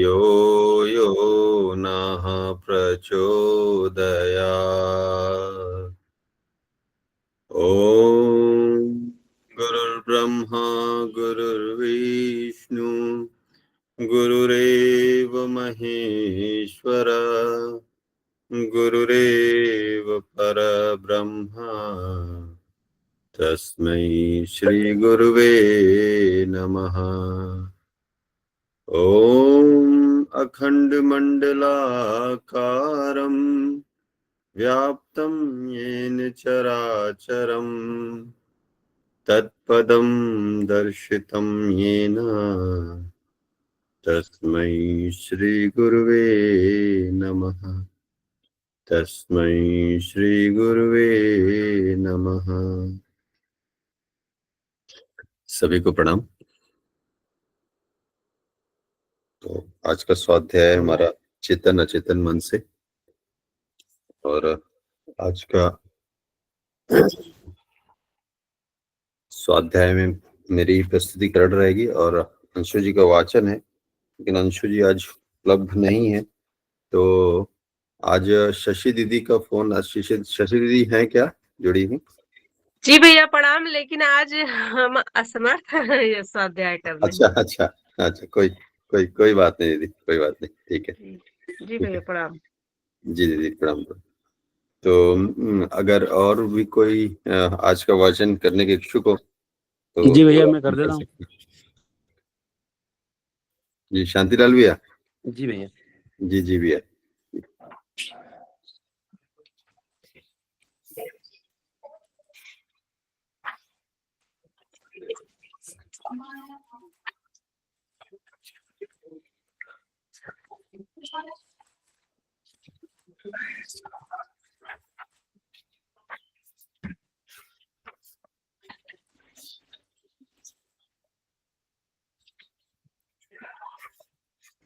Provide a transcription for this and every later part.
यो यो नः प्रचोदयात्। ॐ गुरुर्ब्रह्मा गुरुर्विष्णु गुरुरेव महेश्वर गुरुरेव परब्रह्मा तस्मै श्री गुरुवे नमः। ॐ अखण्डमण्डलाकारं व्याप्तं येन चराचरं तत्पदं दर्शितं येन तस्मै श्रीगुरुवे नमः। तस्मै श्रीगुरुवे नमः। सभी को प्रणाम। तो आज का स्वाध्याय हमारा चेतन अचेतन मन से, और आज का स्वाध्याय में मेरी प्रस्तुतिकरण रहेगी और अंशु जी का वाचन है, लेकिन अंशु जी आज उपलब्ध नहीं है। तो आज शशि दीदी का फोन, शशि दीदी हैं क्या जुड़ी हुई? जी भैया प्रणाम, लेकिन आज हम असमर्थ हैं ये स्वाध्याय करने। अच्छा, कोई बात नहीं दीदी, कोई बात नहीं, ठीक है। जी भैया प्रणाम। जी दीदी प्रणाम। तो अगर और भी कोई आज का वाचन करने के इच्छुक हो तो जी भैया मैं कर देता हूँ। जी शांतिलाल भैया। जी भैया। जी भैया।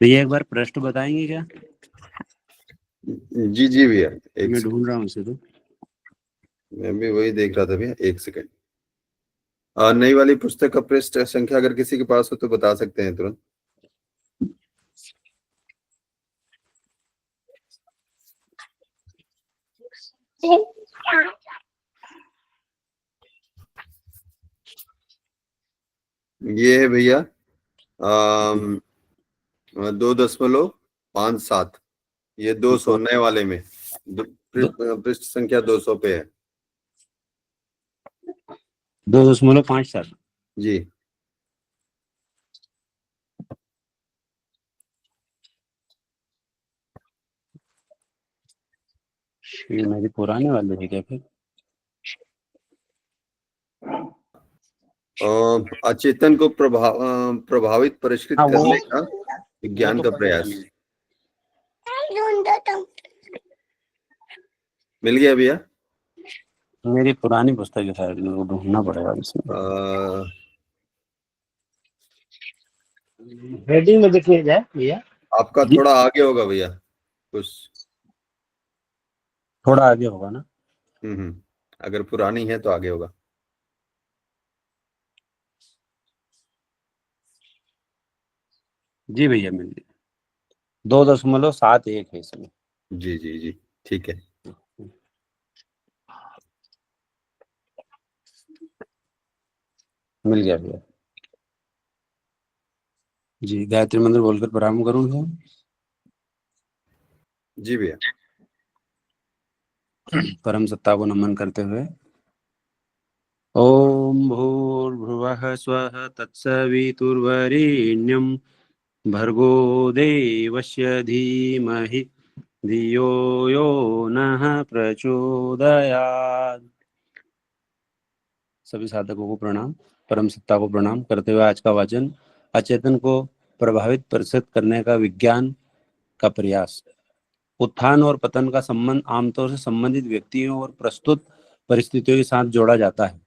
भैया एक बार प्रश्न बताएंगे क्या? जी भैया, मैं ढूंढ रहा हूँ उसे। तो मैं भी वही देख रहा था भैया, एक सेकंड। नई वाली पुस्तक का पृष्ठ संख्या अगर किसी के पास हो तो बता सकते हैं तुरंत। ये है भैया 2.57, ये 200 नए वाले में पृष्ठ संख्या 200 पे है। 2.57 जी। ये मेरी पुराने वाले है क्या फिर? अचेतन को प्रभावित परिष्कृत करने का विज्ञान का प्रयास। मिल गया भैया? मेरी पुरानी पुस्तक है शायद, मेरे को ढूंढना पड़ेगा इसमें। हेडिंग में देखिए जाए भैया। आपका थोड़ा आगे होगा भैया, कुछ थोड़ा आगे होगा ना? अगर पुरानी है तो आगे होगा। जी भैया मिल गया। 2.71 है इसमें। जी ठीक है। मिल गया भैया। जी गायत्री मंत्र बोलकर प्रारंभ करूंगा। जी भैया। परम सत्ता को नमन करते हुए ओम भूर्भुवः स्वः तत्सवितुर्वरेण्यं भर्गो देवस्य धीमहि धियो यो नः प्रचोदयात्। सभी साधकों को प्रणाम, परम सत्ता को प्रणाम करते हुए आज का वाचन, अचेतन को प्रभावित परिष्कृत करने का विज्ञान का प्रयास। उत्थान और पतन का संबंध आमतौर से संबंधित व्यक्तियों और प्रस्तुत परिस्थितियों के साथ जोड़ा जाता है,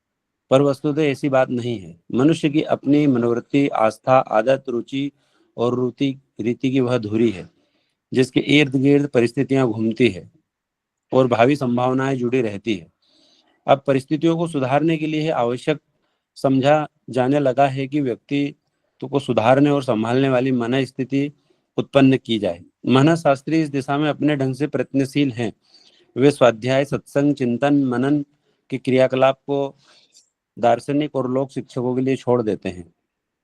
पर वस्तुतः ऐसी बात नहीं है। मनुष्य की अपनी मनोवृत्ति, आस्था, आदत, रुचि और रीति की वह धुरी है जिसके इर्द गिर्द परिस्थितियां घूमती है और भावी संभावनाएं जुड़ी रहती है। अब परिस्थितियों को सुधारने के लिए आवश्यक समझा जाने लगा है कि व्यक्तित्व को सुधारने और संभालने वाली मन स्थिति उत्पन्न की जाए। मनन शास्त्री इस दिशा में अपने ढंग से प्रयत्नशील हैं। वे स्वाध्याय, सत्संग, चिंतन, मनन के क्रियाकलाप को दार्शनिक और लोक शिक्षकों के लिए छोड़ देते हैं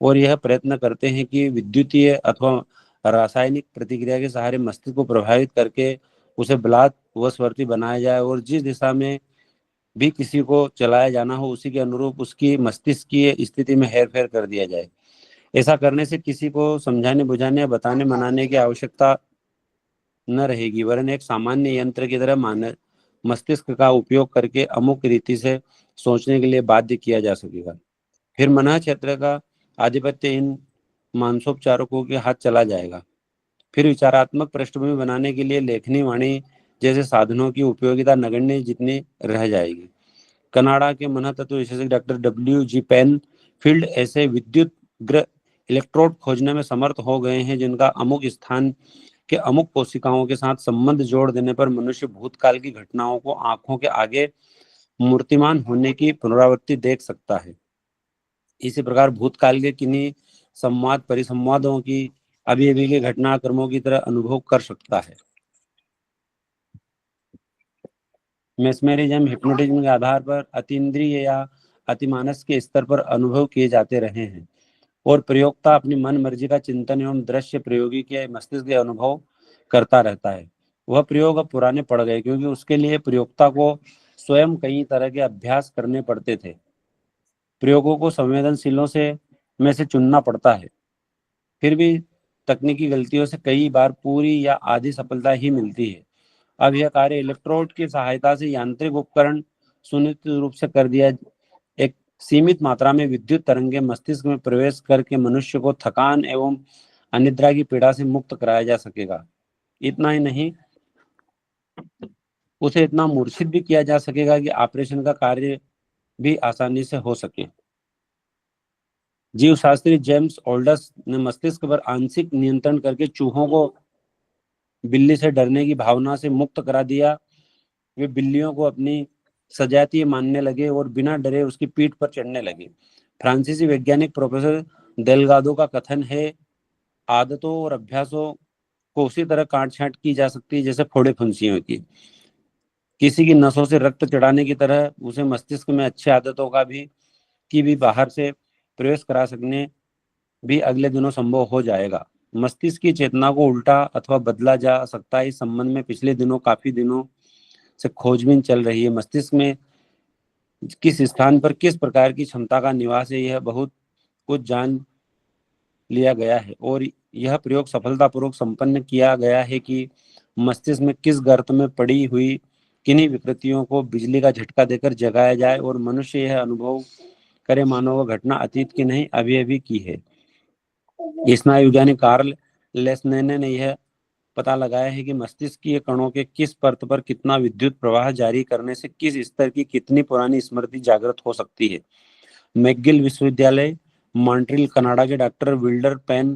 और यह प्रयत्न करते हैं कि विद्युतीय अथवा रासायनिक प्रतिक्रिया के सहारे मस्तिष्क को प्रभावित करके उसे बलात् वशवर्ती बनाया जाए और जिस दिशा में भी किसी को चलाया जाना हो उसी के अनुरूप उसकी मस्तिष्क की स्थिति में हेर फेर कर दिया जाए। ऐसा करने से किसी को समझाने, बुझाने, बताने, मनाने की आवश्यकता न रहेगी, वरन एक सामान्य यंत्र की तरह मानव मस्तिष्क का उपयोग करके अमुक रीति से सोचने के लिए बाध्य किया जा सकेगा। फिर मन क्षेत्र का आधिपत्य इन मानसोपचारकों के हाथ चला जाएगा। फिर विचारात्मक पृष्ठभूमि बनाने के लिए लेखनी, वाणी जैसे साधनों की उपयोगिता नगण्य जितनी रह जाएगी। कनाडा के मन तत्व विशेषज्ञ डॉक्टर W.G. पेन फील्ड ऐसे विद्युत ग्रह इलेक्ट्रोड खोजने में समर्थ हो गए हैं जिनका अमुक स्थान के अमुक कोशिकाओं के साथ संबंध जोड़ देने पर मनुष्य भूतकाल की घटनाओं को आंखों के आगे मूर्तिमान होने की पुनरावृत्ति देख सकता है। इसी प्रकार भूतकाल के किन्हीं संवाद परिसंवादों की अभी अभी के घटनाक्रमों की तरह अनुभव कर सकता है। मेस्मेरिज्म, हिप्नोटिज्म के आधार पर अतीन्द्रिय या अतिमानस के स्तर पर अनुभव किए जाते रहे हैं और प्रयोक्ता अपनी मन मर्जी का चिंतन एवं दृश्य प्रयोगी के मस्तिष्क के अनुभव करता रहता है। वह प्रयोग अब पुराने पड़ गए क्योंकि उसके लिए प्रयोक्ता को स्वयं कई तरह के अभ्यास करने पड़ते थे। प्रयोगों को संवेदनशीलों में से चुनना पड़ता है। फिर भी तकनीकी गलतियों से कई बार पूरी या आधी सफलता ही मिलती है। अब यह कार्य इलेक्ट्रोड की सहायता से यांत्रिक उपकरण सुनिश्चित रूप से कर दिया। एक सीमित मात्रा में विद्युत तरंगे मस्तिष्क में प्रवेश करके मनुष्य को थकान एवं अनिद्रा की पीड़ा से मुक्त कराया जा सकेगा। इतना ही नहीं, उसे इतना मूर्छित भी किया जा सकेगा कि ऑपरेशन का कार्य भी आसानी से हो सके। जीव शास्त्री जेम्स ओल्डस ने मस्तिष्क पर आंशिक नियंत्रण करके चूहों को बिल्ली से डरने की भावना से मुक्त करा दिया। वे बिल्लियों को अपनी सजातीय मानने लगे और बिना डरे उसकी पीठ पर चढ़ने लगे। फ्रांसीसी वैज्ञानिक प्रोफेसर डेलगाडो का कथन है, आदतों और अभ्यासों को उसी तरह काट छांट की जा सकती है जैसे फोड़े फुंसियों की। किसी की नसों से रक्त चढ़ाने की तरह उसे मस्तिष्क में अच्छी आदतों की भी बाहर से प्रवेश करा सकने भी अगले दिनों संभव हो जाएगा। मस्तिष्क की चेतना को उल्टा अथवा बदला जा सकता है। इस संबंध में पिछले दिनों काफी दिनों से खोजबीन चल रही है। मस्तिष्क में किस स्थान पर किस प्रकार की क्षमता का निवास है, यह बहुत कुछ जान लिया गया है और यह प्रयोग सफलतापूर्वक संपन्न किया गया है कि मस्तिष्क में किस गर्त में पड़ी हुई किन्हीं विकृतियों को बिजली का झटका देकर जगाया जाए और मनुष्य यह अनुभव करे मानो वह घटना अतीत की नहीं अभी अभी की है। स्नायु वैज्ञानिक कार्ल लेसनेने ने यह पता लगाया है कि मस्तिष्कीय कणों के किस परत पर कितना विद्युत प्रवाह जारी करने से किस स्तर की कितनी पुरानी स्मृति जागृत हो सकती है। मैकगिल विश्वविद्यालय मॉन्ट्रियल कनाडा के डॉक्टर विल्डर पेन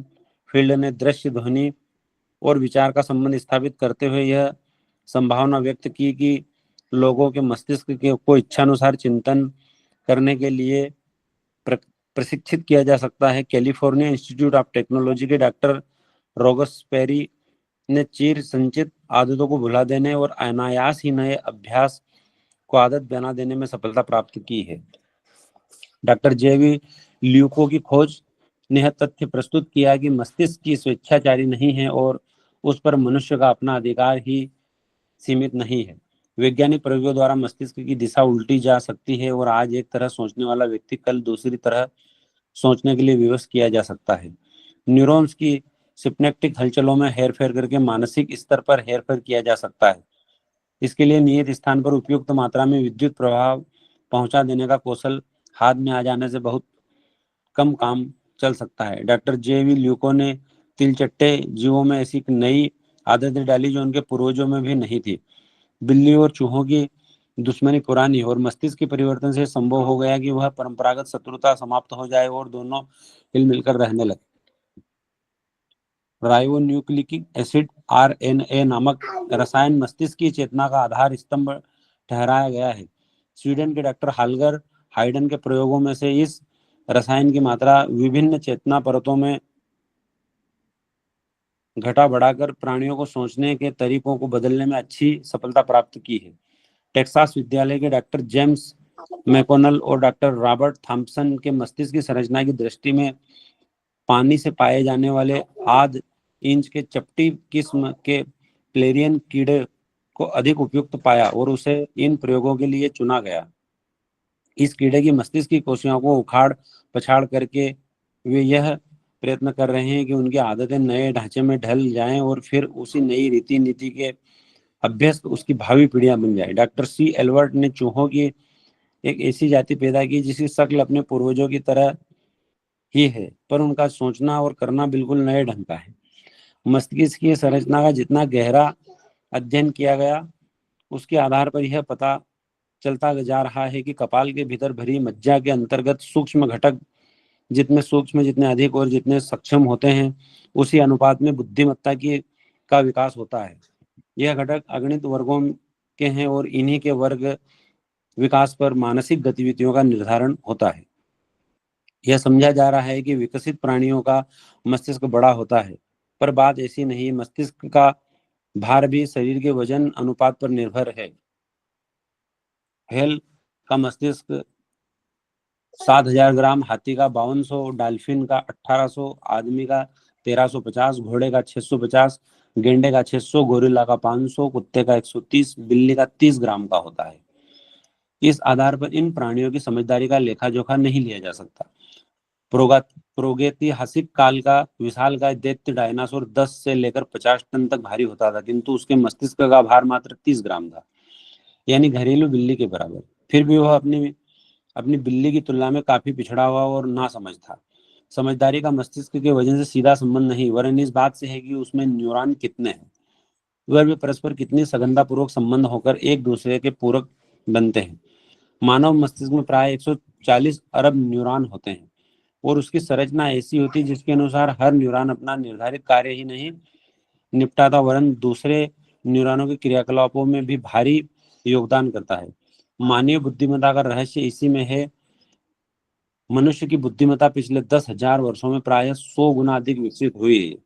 फील्ड ने दृश्य, ध्वनि और विचार का संबंध स्थापित करते हुए यह संभावना व्यक्त की कि लोगों के मस्तिष्क को इच्छानुसार चिंतन करने के लिए प्रशिक्षित किया जा सकता है। कैलिफोर्निया इंस्टीट्यूट ऑफ टेक्नोलॉजी के डॉक्टर रोगस पेरी ने चिर संचित आदतों को भुला देने और अनायास ही नए अभ्यास को आदत बना देने में सफलता प्राप्त की है। डॉक्टर जेवी ल्यूको की खोज ने यह तथ्य प्रस्तुत किया कि मस्तिष्क की स्वेच्छाचारी नहीं है और उस पर मनुष्य का अपना अधिकार ही सीमित नहीं है। वैज्ञानिक प्रयोगों द्वारा मस्तिष्क की दिशा उल्टी जा सकती है और आज एक तरह सोचने वाला व्यक्ति कल दूसरी तरह सोचने के लिए विवश किया जा सकता है। न्यूरॉन्स की सिनेप्टिक हलचलों में हेरफेर करके मानसिक स्तर पर हेरफेर किया जा सकता है। इसके लिए नियत स्थान पर उपयुक्त मात्रा में विद्युत प्रभाव पहुंचा देने का कौशल हाथ में आ जाने से बहुत कम काम चल सकता है। डॉक्टर जेवी ल्यूको ने तिलचट्टे जीवों में ऐसी नई आदतें डाली जो उनके पूर्वजों में भी नहीं थी। बिल्ली और चूहों की दुश्मनी पुरानी और मस्तिष्क के परिवर्तन से संभव हो गया कि वह परंपरागत शत्रुता समाप्त हो जाए और दोनों हिल मिलकर रहने लगे। राइबोन्यूक्लिक एसिड RNA नामक रसायन मस्तिष्क की चेतना का आधार स्तंभ ठहराया गया है। स्वीडन के डॉक्टर हाल्गर हाइडन के प्रयोगों में से इस रसायन की मात्रा विभिन्न चेतना परतों में घटा बढ़ाकर प्राणियों को सोचने के तरीकों को बदलने में अच्छी सफलता प्राप्त की है। टेक्सास विद्यालय के डॉक्टर जेम्स मैकोनल और डॉक्टर रॉबर्ट थॉम्पसन के मस्तिष्क की संरचना की दृष्टि में पानी से पाए जाने वाले आध इंच के चपटी किस्म के प्लेरियन कीड़े को अधिक उपयुक्त पाया और उसे इन प्रयोगों के लिए चुना गया। इस कीड़े की मस्तिष्क की कोशिकाओं को उखाड़ पछाड़ करके वे यह प्रयत्न कर रहे हैं कि उनकी आदतें नए ढांचे में ढल जाएं और फिर उसी नई रीति नीति के अभ्यस्त उसकी भावी पीढ़ियां बन जाए। डॉक्टर सी एल्बर्ट ने चूहों की एक ऐसी जाति पैदा की जिसकी शक्ल अपने पूर्वजों की तरह ही है, पर उनका सोचना और करना बिल्कुल नए ढंग का है। मस्तिष्क की संरचना का जितना गहरा अध्ययन किया गया, उसके आधार पर यह पता चलता जा रहा है कि कपाल के भीतर भरी मज्जा के अंतर्गत सूक्ष्म घटक जितने सूक्ष्म, जितने अधिक और जितने सक्षम होते हैं, उसी अनुपात में बुद्धिमत्ता का विकास होता है। यह घटक अगणित वर्गों के हैं और इन्हीं के वर्ग विकास पर मानसिक गतिविधियों का निर्धारण होता है। यह समझा जा रहा है कि विकसित प्राणियों का मस्तिष्क बड़ा होता है, पर बात ऐसी नहीं। मस्तिष्क का भार भी शरीर के वजन अनुपात पर निर्भर है। व्हेल का मस्तिष्क 7,000 ग्राम, हाथी का 5200, डॉल्फिन का 1800, आदमी का 1350, घोड़े का 650, गेंडे का 600, गोरिल्ला का 500, कुत्ते का 130, बिल्ली का 30 ग्राम का होता है। इस आधार पर इन प्राणियों की समझदारी का लेखा जोखा नहीं लिया जा सकता। प्रागैतिहासिक काल का विशालकाय दैत्य डायनासोर 10 से लेकर 50 टन तक भारी होता था, किंतु उसके मस्तिष्क का भार मात्र 30 ग्राम था, यानी घरेलू बिल्ली के बराबर। फिर भी वह अपनी बिल्ली की तुलना में काफी पिछड़ा हुआ और नासमझ था। समझदारी का मस्तिष्क के वजन से सीधा संबंध नहीं, वरन इस बात से है कि उसमें न्यूरॉन कितने हैं, वह वे परस्पर कितनी सघनतापूर्वक संबंध होकर एक दूसरे के पूरक बनते हैं। मानव मस्तिष्क में प्राय 140 अरब न्यूरॉन होते हैं और उसकी संरचना ऐसी होती है जिसके अनुसार हर न्यूरॉन अपना निर्धारित कार्य ही नहीं निपटाता, वरन दूसरे न्यूरॉनों के क्रियाकलापों में भी भारी योगदान करता है। मानवीय बुद्धिमत्ता का रहस्य इसी में है। मनुष्य की बुद्धिमत्ता पिछले 10,000 वर्षों में प्राय 100 गुना अधिक विकसित हुई है।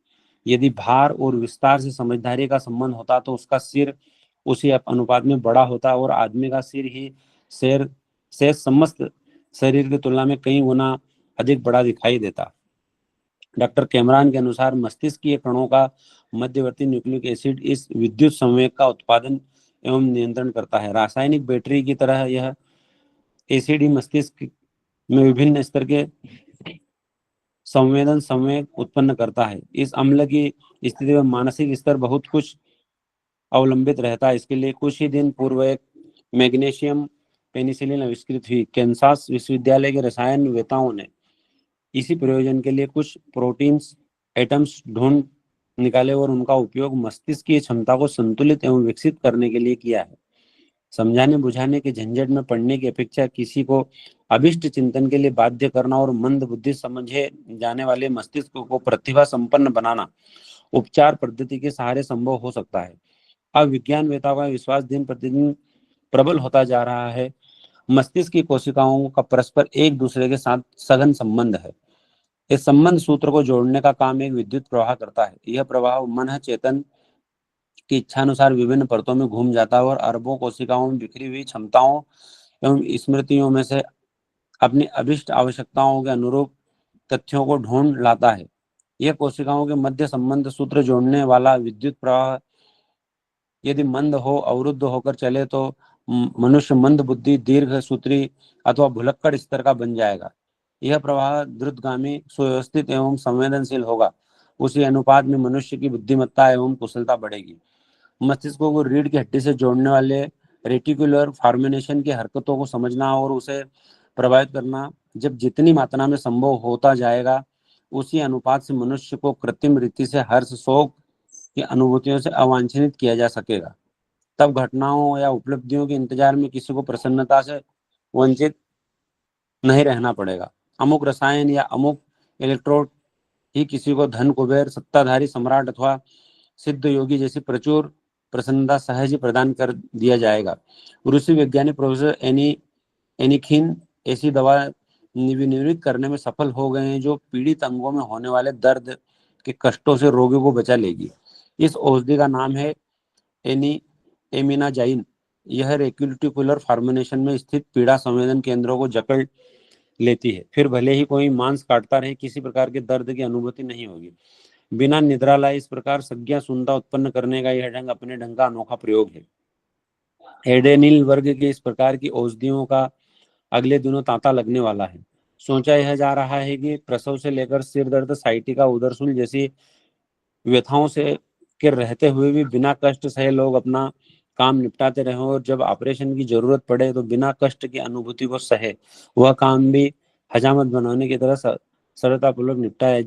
यदि भार और विस्तार से समझदारी का संबंध होता तो उसका सिर उसी अनुपात में बड़ा होता और आदमी का सिर ही शेष समस्त शरीर की तुलना में कई गुना अधिक बड़ा दिखाई देता। डॉक्टर कैमरान के अनुसार मस्तिष्कीय कणों का मध्यवर्ती न्यूक्लिक एसिड इस विद्युत संवेग का उत्पादन एवं नियंत्रण करता है। रासायनिक बैटरी की तरह यह एसिड ही मस्तिष्क में विभिन्न स्तर के संवेग उत्पन्न करता है। इस अम्ल की स्थिति में मानसिक स्तर बहुत कुछ अवलंबित रहता है। इसके लिए कुछ ही दिन पूर्व एक मैग्नीशियम पेनिसिलिन आविष्कृत हुई। कैंसास विश्वविद्यालय के रसायन वेताओं ने इसी प्रयोजन के लिए कुछ प्रोटीन्स एटम्स ढूंढ निकाले और उनका उपयोग मस्तिष्क की क्षमता को संतुलित एवं विकसित करने के लिए किया है। समझाने बुझाने के झंझट में पड़ने की अपेक्षा किसी को अभिष्ट चिंतन के लिए बाध्य करना और मंद बुद्धि समझे जाने वाले मस्तिष्क को प्रतिभा संपन्न बनाना उपचार पद्धति के सहारे संभव हो सकता है। अब विज्ञानवेताओं का विश्वास दिन प्रतिदिन प्रबल होता जा रहा है। मस्तिष्क की कोशिकाओं का परस्पर एक दूसरे के साथ सघन संबंध है। इस संबंध सूत्र को जोड़ने का काम एक विद्युत प्रवाह करता है। यह प्रवाह मन चेतन की इच्छानुसार विभिन्न परतों में घूम जाता है और अरबों कोशिकाओं में बिखरी हुई क्षमताओं एवं स्मृतियों में से अपनी अभिष्ट आवश्यकताओं के अनुरूप तथ्यों को ढूंढ लाता है। यह कोशिकाओं के मध्य संबंध सूत्र जोड़ने वाला विद्युत प्रवाह यदि मंद हो, अवरुद्ध होकर चले तो मनुष्य मंद बुद्धि, दीर्घ सूत्री अथवा भुलक्कड़ स्तर का बन जाएगा। यह प्रवाह द्रुतगामी, सुव्यवस्थित एवं संवेदनशील होगा। उसी अनुपात में मनुष्य की बुद्धिमत्ता एवं कुशलता बढ़ेगी। मस्तिष्क को रीढ़ की हड्डी से जोड़ने वाले रेटिकुलर फॉर्मेशन की हरकतों को समझना और उसे प्रभावित करना जब जितनी मात्रा में संभव होता जाएगा, उसी अनुपात से मनुष्य को कृत्रिम रीति से हर्ष शोक की अनुभूतियों से अवांछित किया जा सकेगा। तब घटनाओं या उपलब्धियों के इंतजार में किसी को प्रसन्नता से वंचित नहीं रहना पड़ेगा। अमुक रसायन या अमुक इलेक्ट्रोड ही किसी को धन, कुबेर, सत्ताधारी सम्राट अथवा सिद्ध योगी जैसी प्रचुर प्रसन्नता सहज ही प्रदान कर दिया जाएगा। रूसी वैज्ञानिक प्रोफेसर एनिखिन ऐसी दवा विनिर्मित करने में सफल हो गए हैं जो पीड़ित अंगों में होने वाले दर्द के कष्टों से रोगी को बचा लेगी। इस औषधि का नाम है एमिनाजाइन। यह रेक्यूटिकुलर फॉर्मेशन में स्थित पीड़ा संवेदन केंद्रों को जकड़ लेती है। फिर भले ही कोई मांस काटता रहे, किसी प्रकार के दर्द की अनुभूति नहीं होगी। बिना निद्रा लाए इस प्रकार संज्ञा शून्यता उत्पन्न करने का यह ढंग अपने ढंग का अनोखा प्रयोग है। एडेनिल वर्ग के इस प्रकार की औषधियों का अगले दिनों तांता लगने वाला है। सोचा यह जा रहा है कि प्रसव से लेकर सिर दर्द, साइटिका, उदरसूल जैसी व्यथाओं से के रहते हुए भी बिना कष्ट सहे लोग अपना काम निपटाते रहे, और जब ऑपरेशन की जरूरत पड़े तो बिना कष्ट की अनुभूति को सहे वह काम भी हजामत बनाने की तरह सरलतापूर्वक निपटाया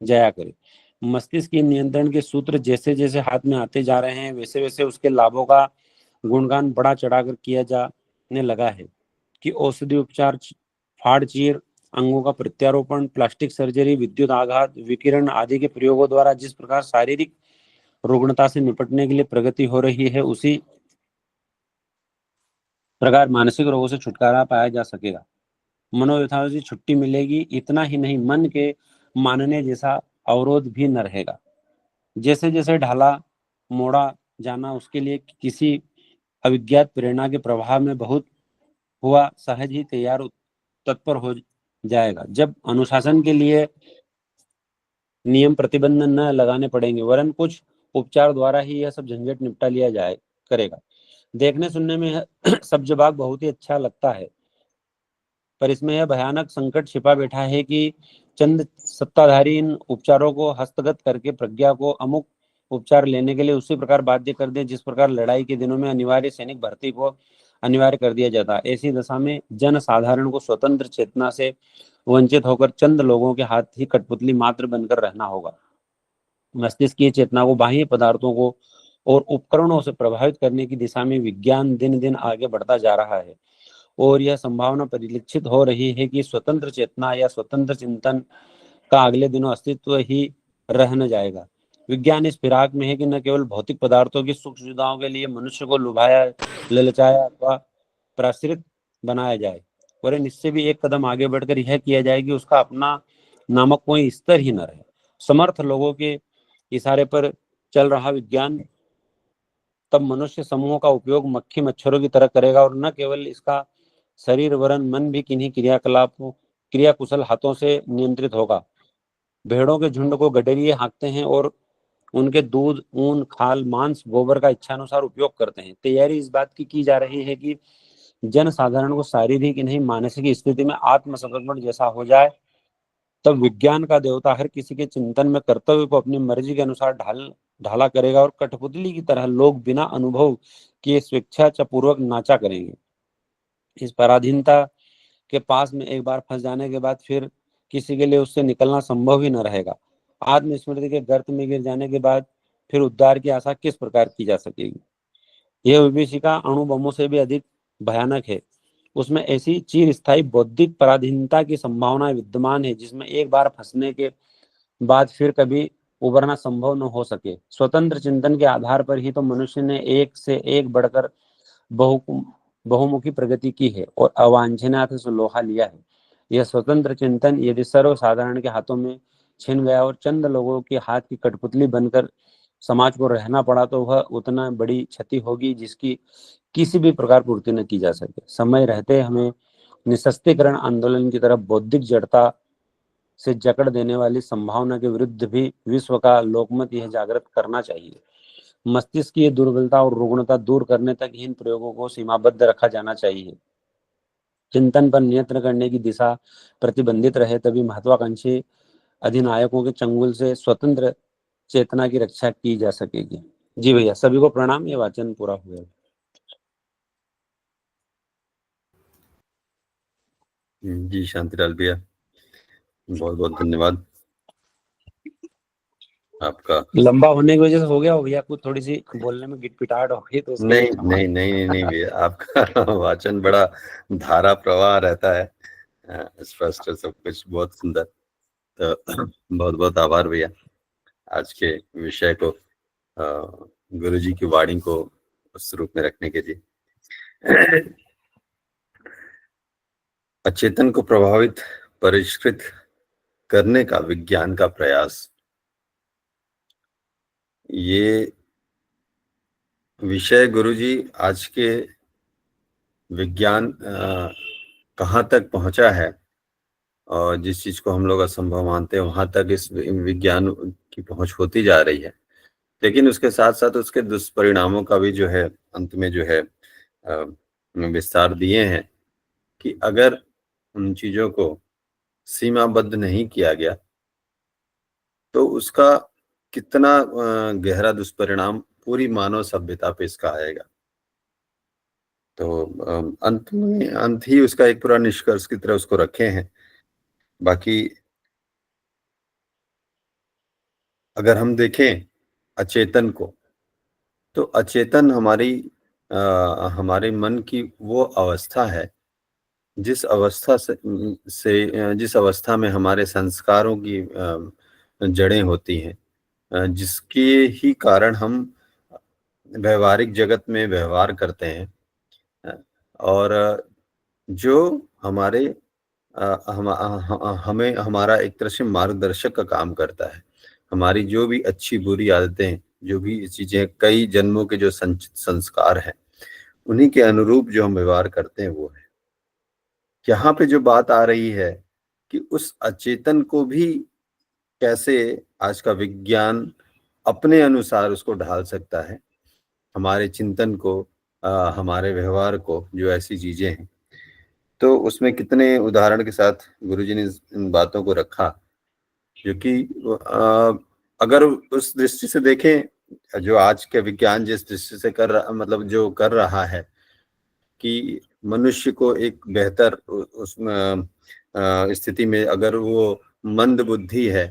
जाया करे। मस्तिष्क के नियंत्रण के सूत्र जैसे जैसे हाथ में आते जा रहे हैं, वैसे वैसे उसके लाभों का गुणगान बढ़ा चढ़ाकर किया जाने लगा है कि औषधि उपचार, फाड़ चीर, अंगों का प्रत्यारोपण, प्लास्टिक सर्जरी, विद्युत आघात, विकिरण आदि के प्रयोगों द्वारा जिस प्रकार शारीरिक रुग्णता से निपटने के लिए प्रगति हो रही है, उसी प्रकार मानसिक रोगों से छुटकारा पाया जा सकेगा। मनोव्यथाओं से छुट्टी मिलेगी। इतना ही नहीं, मन के मानने जैसा अवरोध भी न रहेगा। जैसे जैसे ढाला मोड़ा जाना उसके लिए किसी अविज्ञात प्रेरणा के प्रभाव में बहुत हुआ सहज ही तैयार तत्पर हो जाएगा। जब अनुशासन के लिए नियम प्रतिबंध न लगाने पड़ेंगे, वरन कुछ उपचार द्वारा ही यह सब झंझट निपटा लिया जाए करेगा। देखने सुनने में सब जवाब बहुत ही अच्छा लगता है, पर इसमें यह भयानक संकट छिपा बैठा है कि चंद सत्ताधारी इन उपचारों को हस्तगत करके प्रज्ञा को अमुक उपचार लेने के लिए उसी प्रकार बाध्य कर दे जिस प्रकार लड़ाई के दिनों में अनिवार्य सैनिक भर्ती को अनिवार्य कर दिया जाता है। ऐसी दशा में जन साधारण को स्वतंत्र चेतना से वंचित होकर चंद लोगों के हाथ ही कठपुतली मात्र बनकर रहना होगा। मस्तिष्क की चेतना को बाह्य पदार्थों को और उपकरणों से प्रभावित करने की दिशा में विज्ञान दिन दिन आगे बढ़ता जा रहा है, और यह संभावना परिलक्षित हो रही है कि स्वतंत्र चेतना या स्वतंत्र चिंतन का अगले दिनों अस्तित्व ही रह न जाएगा। विज्ञान इस फिराक में है कि न केवल भौतिक पदार्थों की सुख सुविधाओं के लिए मनुष्य को लुभाया, ललचाया अथवा प्रसारित बनाया जाए, वरन इससे भी एक कदम आगे बढ़कर यह किया जाए कि उसका अपना नामक कोई स्तर ही न रहे। समर्थ लोगों के इशारे पर चल रहा विज्ञान तब मनुष्य समूहों का उपयोग मक्खी मच्छरों की तरह करेगा, और न केवल इसका शरीर वरन मन भी किन्हीं क्रिया कुशल हाथों से नियंत्रित होगा। भेड़ों के झुंड को गडरिये हाँकते हैं और उनके दूध, ऊन, खाल, मांस, गोबर का इच्छानुसार उपयोग करते हैं। तैयारी इस बात की जा रही है कि जन साधारण को शारीरिक ही नहीं मानसिक स्थिति में आत्मसमर्पण जैसा हो जाए, तब विज्ञान का देवता हर किसी के चिंतन में कर्तव्य को अपनी मर्जी के अनुसार ढाला करेगा, और कठपुतली की तरह लोग बिना अनुभव किए स्वेच्छापूर्वक नाचा करेंगे। इस पराधीनता के पास में एक बार फंस जाने के बाद फिर किसी के लिए उससे निकलना संभव ही न रहेगा। आत्मस्मृति के गर्त में गिर जाने के बाद फिर उद्धार की आशा किस प्रकार की जा सकेगी। यह विभीषिका अणु बमों से भी अधिक भयानक है। उसमें ऐसी चिरस्थायी बौद्धिक पराधीनता की संभावना विद्यमान है जिसमें एक बार फंसने के बाद फिर कभी उबरना संभव न हो सके। स्वतंत्र चिंतन के आधार पर ही तो मनुष्य ने एक से एक बढ़कर बहुमुखी प्रगति की है और अवांछनीय से लोहा लिया है। यह स्वतंत्र चिंतन यदि सर्वसाधारण के हाथों में छिन गया और चंद लोगों के हाथ की कठपुतली बनकर समाज को रहना पड़ा, तो वह उतना बड़ी क्षति होगी जिसकी किसी भी प्रकार पूर्ति न की जा सके। समय रहते हमें निशस्त्रीकरण आंदोलन की तरफ बौद्धिक जड़ता से जकड़ देने वाली संभावना के विरुद्ध भी विश्व का लोकमत यह जागृत करना चाहिए। मस्तिष्क की दुर्बलता और रुग्णता दूर करने तक इन प्रयोगों को सीमाबद्ध रखा जाना चाहिए। चिंतन पर नियंत्रण करने की दिशा प्रतिबंधित रहे, तभी महत्वाकांक्षी अधिनायकों के चंगुल से स्वतंत्र चेतना की रक्षा की जा सकेगी। जी भैया, सभी को प्रणाम। ये वाचन पूरा हुआ। जी शांतिलाल भैया, बहुत बहुत धन्यवाद आपका। लंबा होने की वजह से हो गया हो भैया, कुछ थोड़ी सी बोलने में गिटपिटाहट हो गई, तो उसके लिए नहीं क्षमा। नहीं नहीं नहीं भैया, आपका वाचन बड़ा धारा प्रवाह रहता है, स्पष्ट सब कुछ बहुत सुंदर। तो बहुत बहुत आभार भैया आज के विषय को गुरु जी की वाणी को उस रूप में रखने के लिए। अचेतन को प्रभावित परिष्कृत करने का विज्ञान का प्रयास, ये विषय गुरुजी आज के विज्ञान कहाँ तक पहुंचा है, और जिस चीज को हम लोग असंभव मानते हैं वहां तक इस विज्ञान की पहुंच होती जा रही है। लेकिन उसके साथ साथ उसके दुष्परिणामों का भी जो है अंत में जो है विस्तार दिए हैं कि अगर उन चीजों को सीमाबद्ध नहीं किया गया तो उसका कितना गहरा दुष्परिणाम पूरी मानव सभ्यता पे इसका आएगा। तो अंत ही उसका एक पूरा निष्कर्ष की तरह उसको रखे हैं। बाकी अगर हम देखें अचेतन को, तो अचेतन हमारे मन की वो अवस्था है जिस अवस्था जिस अवस्था में हमारे संस्कारों की जड़ें होती हैं, जिसके ही कारण हम व्यवहारिक जगत में व्यवहार करते हैं, और जो हमारे हमें हमारा एक तरह से मार्गदर्शक का काम करता है। हमारी जो भी अच्छी बुरी आदतें, जो भी चीजें, कई जन्मों के जो संचित संस्कार हैं, उन्हीं के अनुरूप जो हम व्यवहार करते हैं वो है। यहाँ पे जो बात आ रही है कि उस अचेतन को भी कैसे आज का विज्ञान अपने अनुसार उसको ढाल सकता है, हमारे चिंतन को, हमारे व्यवहार को, जो ऐसी चीजें हैं। तो उसमें कितने उदाहरण के साथ गुरुजी ने इन बातों को रखा, जो कि अगर उस दृष्टि से देखें, जो आज के विज्ञान जिस दृष्टि से कर रहा, मतलब जो कर रहा है कि मनुष्य को एक बेहतर उसमें स्थिति में, अगर वो मंद बुद्धि है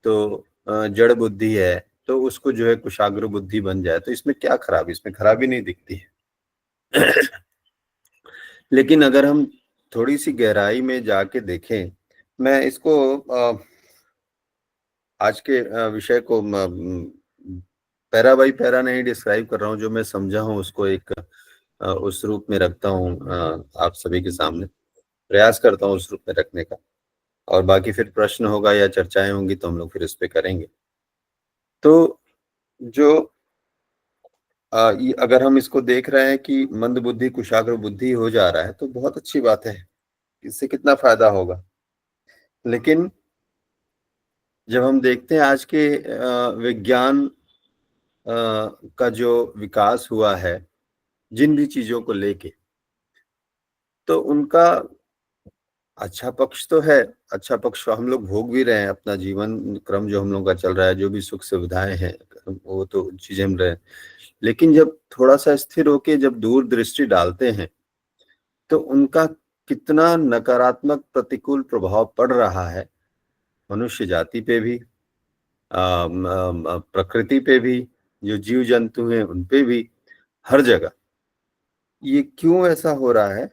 तो जड़ बुद्धि है, तो उसको जो है कुशाग्र बुद्धि बन जाए, तो इसमें क्या खराबी? इसमें खराबी नहीं दिखती है। लेकिन अगर हम थोड़ी सी गहराई में जाके देखें, मैं इसको आज के विषय को पैरा बाई पैरा नहीं डिस्क्राइब कर रहा हूँ, जो मैं समझा हूँ उसको एक उस रूप में रखता हूँ, आप सभी के सामने प्रयास करता हूँ उस रूप में रखने का। और बाकी फिर प्रश्न होगा या चर्चाएं होंगी तो हम लोग फिर इस पे करेंगे। तो जो अगर हम इसको देख रहे हैं कि मंद बुद्धि कुशाग्र बुद्धि हो जा रहा है, तो बहुत अच्छी बात है, इससे कितना फायदा होगा। लेकिन जब हम देखते हैं आज के विज्ञान का जो विकास हुआ है जिन भी चीजों को लेके, तो उनका अच्छा पक्ष तो है, अच्छा पक्ष हम लोग भोग भी रहे हैं, अपना जीवन क्रम जो हम लोग का चल रहा है, जो भी सुख सुविधाएं हैं वो तो चीजें हम रहे। लेकिन जब थोड़ा सा स्थिर होके जब दूर दृष्टि डालते हैं, तो उनका कितना नकारात्मक प्रतिकूल प्रभाव पड़ रहा है मनुष्य जाति पे भी, प्रकृति पे भी, जो जीव जंतु हैं उन पे भी, हर जगह। ये क्यों ऐसा हो रहा है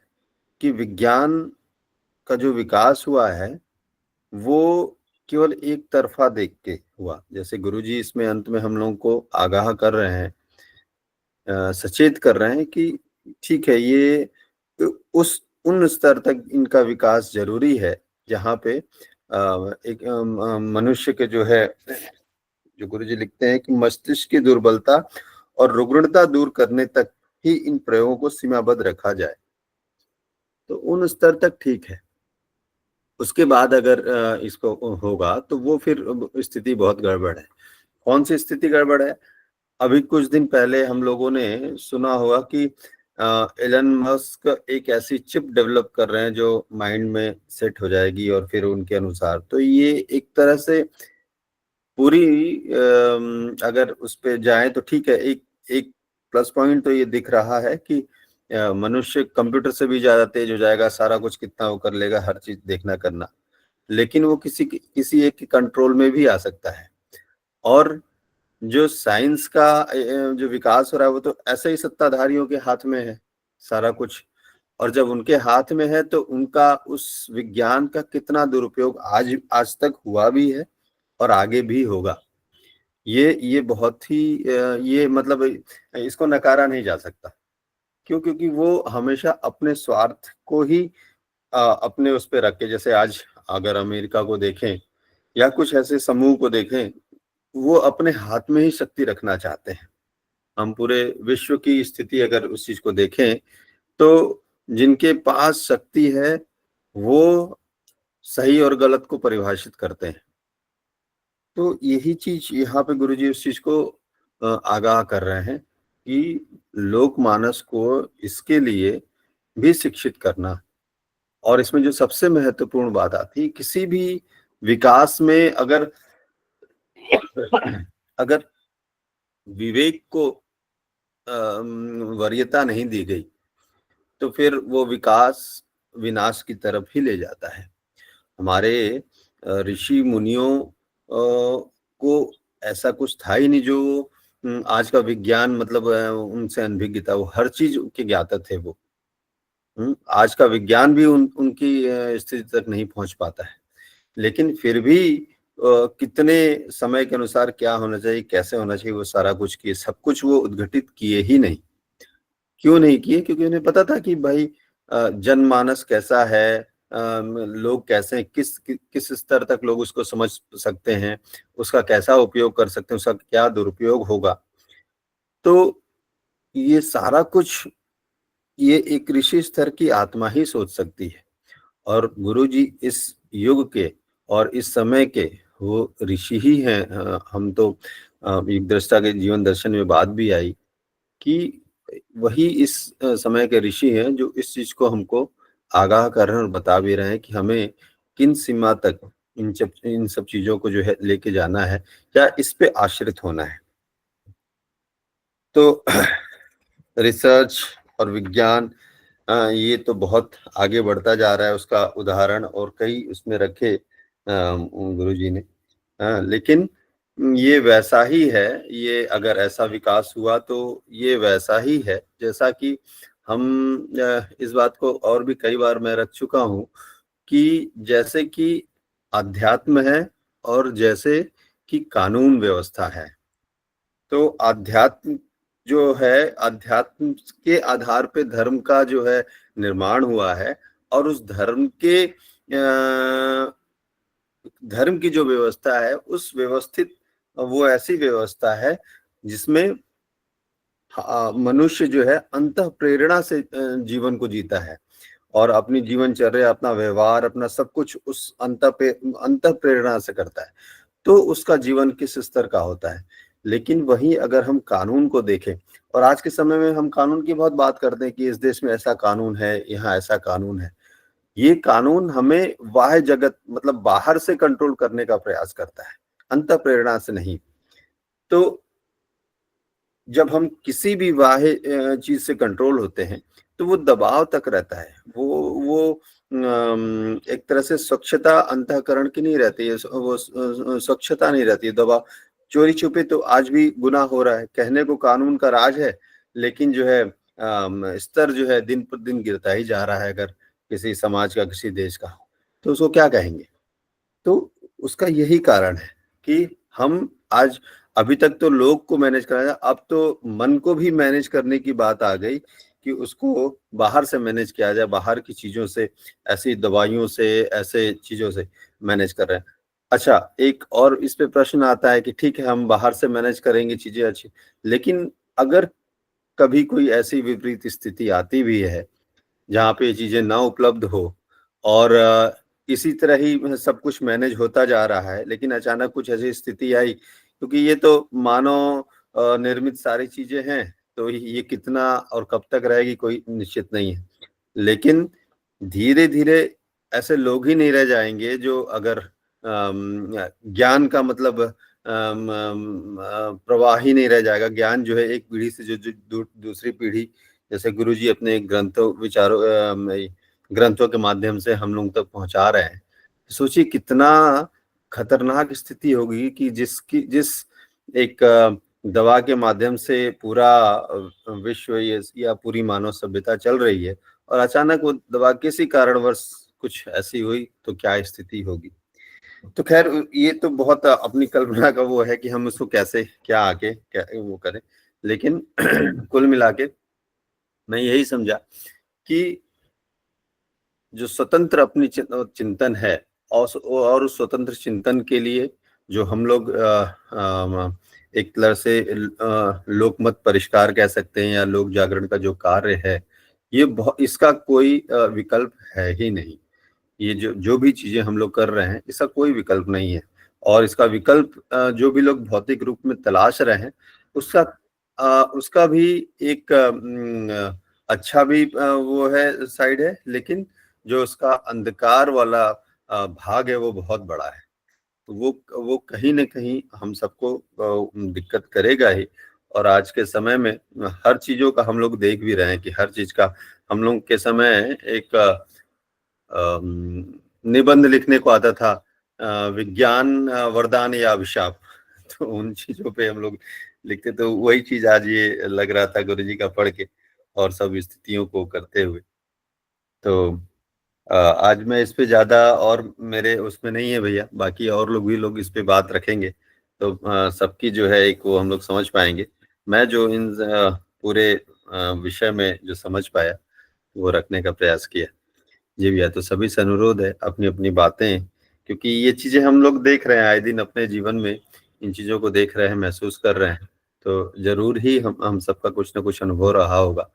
कि विज्ञान का जो विकास हुआ है वो केवल एक तरफा देख के हुआ। जैसे गुरुजी इसमें अंत में हम लोगों को आगाह कर रहे हैं, सचेत कर रहे हैं कि ठीक है, ये उन स्तर तक इनका विकास जरूरी है जहाँ पे एक मनुष्य के जो है, जो गुरुजी लिखते हैं कि मस्तिष्क की दुर्बलता और रुग्णता दूर करने तक ही इन प्रयोगों को सीमाबद्ध रखा जाए। तो उन स्तर तक ठीक है, उसके बाद अगर इसको होगा तो वो फिर स्थिति बहुत गड़बड़ है। कौन सी स्थिति गड़बड़ है? अभी कुछ दिन पहले हम लोगों ने सुना होगा कि एलन मस्क एक ऐसी चिप डेवलप कर रहे हैं जो माइंड में सेट हो जाएगी और फिर उनके अनुसार, तो ये एक तरह से पूरी अगर उस पे जाए तो ठीक है। एक एक प्लस पॉइंट तो ये दिख रहा है कि मनुष्य कंप्यूटर से भी ज्यादा तेज हो जाएगा, सारा कुछ कितना वो कर लेगा, हर चीज देखना करना। लेकिन वो किसी एक के कंट्रोल में भी आ सकता है। और जो साइंस का जो विकास हो रहा है वो तो ऐसे ही सत्ताधारियों के हाथ में है सारा कुछ। और जब उनके हाथ में है तो उनका उस विज्ञान का कितना दुरुपयोग आज आज तक हुआ भी है और आगे भी होगा। ये बहुत ही ये मतलब इसको नकारा नहीं जा सकता। क्यों? क्योंकि वो हमेशा अपने स्वार्थ को ही अपने उस पे रख के, जैसे आज अगर अमेरिका को देखें या कुछ ऐसे समूह को देखें वो अपने हाथ में ही शक्ति रखना चाहते हैं। हम पूरे विश्व की स्थिति अगर उस चीज को देखें तो जिनके पास शक्ति है वो सही और गलत को परिभाषित करते हैं। तो यही चीज यहाँ पे गुरुजी उस चीज को आगाह कर रहे हैं कि लोकमानस को इसके लिए भी शिक्षित करना। और इसमें जो सबसे महत्वपूर्ण बात आती है, किसी भी विकास में अगर अगर विवेक को वरीयता नहीं दी गई तो फिर वो विकास विनाश की तरफ ही ले जाता है। हमारे ऋषि मुनियों को ऐसा कुछ था ही नहीं जो आज का विज्ञान मतलब उनसे अनभिज्ञ था। वो हर चीज के ज्ञाता थे वो। आज का विज्ञान भी उनकी स्थिति तक नहीं पहुंच पाता है, लेकिन फिर भी कितने समय के अनुसार क्या होना चाहिए, कैसे होना चाहिए, वो सारा कुछ किए। सब कुछ वो उद्घटित किए ही नहीं। क्यों नहीं किए? क्योंकि उन्हें पता था कि भाई जनमानस कैसा है, लोग कैसे हैं, किस स्तर तक लोग उसको समझ सकते हैं, उसका कैसा उपयोग कर सकते हैं, उसका क्या दुरुपयोग होगा। तो ये सारा कुछ ये एक ऋषि स्तर की आत्मा ही सोच सकती है। और गुरुजी इस युग के और इस समय के वो ऋषि ही हैं। हम तो एक दृष्टा के जीवन दर्शन में बात भी आई कि वही इस समय के ऋषि हैं जो इस चीज को हमको आगाह कर रहे हैं और बता भी रहे हैं कि हमें किन सीमा तक इन सब चीजों को जो है लेके जाना है या इस पे आश्रित होना है। तो रिसर्च और विज्ञान ये तो बहुत आगे बढ़ता जा रहा है। उसका उदाहरण और कई उसमें रखे गुरुजी ने। लेकिन ये वैसा ही है, ये अगर ऐसा विकास हुआ तो ये वैसा ही है जैसा कि हम इस बात को और भी कई बार मैं रख चुका हूँ कि जैसे कि अध्यात्म है और जैसे कि कानून व्यवस्था है। तो अध्यात्म जो है, अध्यात्म के आधार पे धर्म का जो है निर्माण हुआ है और उस धर्म की जो व्यवस्था है उस व्यवस्थित वो ऐसी व्यवस्था है जिसमें मनुष्य जो है अंतः प्रेरणा से जीवन को जीता है और अपनी जीवनचर्या, अपना व्यवहार, अपना सब कुछ उस अंतः प्रेरणा से करता है। तो उसका जीवन किस स्तर का होता है। लेकिन वहीं अगर हम कानून को देखें, और आज के समय में हम कानून की बहुत बात करते हैं कि इस देश में ऐसा कानून है, यहाँ ऐसा कानून है। ये कानून हमें बाह्य जगत मतलब बाहर से कंट्रोल करने का प्रयास करता है, अंतः प्रेरणा से नहीं। तो जब हम किसी भी बाह्य चीज से कंट्रोल होते हैं तो वो दबाव तक रहता है। वो एक तरह से स्वच्छता अंतःकरण की नहीं रहती है, वो स्वच्छता नहीं रहती है, दबाव। चोरी छुपे तो आज भी गुनाह हो रहा है। कहने को कानून का राज है, लेकिन जो है स्तर जो है दिन पर दिन गिरता ही जा रहा है। अगर किसी समाज का, किसी देश का हो तो उसको क्या कहेंगे? तो उसका यही कारण है कि हम आज, अभी तक तो लोग को मैनेज कराया, अब तो मन को भी मैनेज करने की बात आ गई कि उसको बाहर से मैनेज किया जाए, बाहर की चीजों से, ऐसी दवाइयों से, ऐसे चीजों से मैनेज कर रहे हैं। अच्छा, एक और इस पे प्रश्न आता है कि ठीक है हम बाहर से मैनेज करेंगे चीजें अच्छी, लेकिन अगर कभी कोई ऐसी विपरीत स्थिति आती भी है जहाँ पे ये चीजें ना उपलब्ध हो और इसी तरह ही सब कुछ मैनेज होता जा रहा है, लेकिन अचानक कुछ ऐसी स्थिति आई, क्योंकि ये तो मानव निर्मित सारी चीजें हैं, तो ये कितना और कब तक रहेगी कोई निश्चित नहीं है। लेकिन धीरे धीरे ऐसे लोग ही नहीं रह जाएंगे जो, अगर ज्ञान का मतलब प्रवाह ही नहीं रह जाएगा। ज्ञान जो है एक पीढ़ी से जो दूसरी पीढ़ी, जैसे गुरुजी अपने ग्रंथों के माध्यम से हम लोग तक पहुंचा रहे हैं। सोचिए कितना खतरनाक स्थिति होगी कि जिस एक दवा के माध्यम से पूरा विश्व या पूरी मानव सभ्यता चल रही है और अचानक वो दवा किसी कारणवश कुछ ऐसी हुई तो क्या स्थिति होगी। तो खैर ये तो बहुत अपनी कल्पना का वो है कि हम उसको कैसे क्या आके क्या वो करें। लेकिन कुल मिला के मैं यही समझा कि जो स्वतंत्र अपनी चिंतन है और उस स्वतंत्र चिंतन के लिए जो हम लोग एक तरह से लोकमत परिष्कार कह सकते हैं या लोक जागरण का जो कार्य है, ये बहुत, इसका कोई विकल्प है ही नहीं। ये जो जो भी चीजें हम लोग कर रहे हैं, इसका कोई विकल्प नहीं है। और इसका विकल्प जो भी लोग भौतिक रूप में तलाश रहे हैं, उसका भी एक अच्छा भी वो है, साइड है, लेकिन जो उसका अंधकार वाला भाग है वो बहुत बड़ा है। तो वो कहीं न कहीं हम सबको दिक्कत करेगा ही। और आज के समय में हर चीज़ों का हम लोग देख भी रहे हैं कि हर चीज़ का हम लोग के समय एक निबंध लिखने को आता था, विज्ञान वरदान या अभिशाप। तो उन चीज़ों पे हम लोग लिखते, तो वही चीज़ आज ये लग रहा था गुरुजी का पढ़ के और सब स्थितियों को करते हुए। तो आज मैं इस पे ज़्यादा और मेरे उसमें नहीं है भैया, बाकी और लोग इस पे बात रखेंगे, तो सबकी जो है एक वो हम लोग समझ पाएंगे। मैं जो इन पूरे विषय में जो समझ पाया वो रखने का प्रयास किया। जी भैया, तो सभी से अनुरोध है अपनी अपनी बातें, क्योंकि ये चीज़ें हम लोग देख रहे हैं आए दिन अपने जीवन में, इन चीज़ों को देख रहे हैं, महसूस कर रहे हैं, तो जरूर ही हम सबका कुछ ना कुछ अनुभव रहा होगा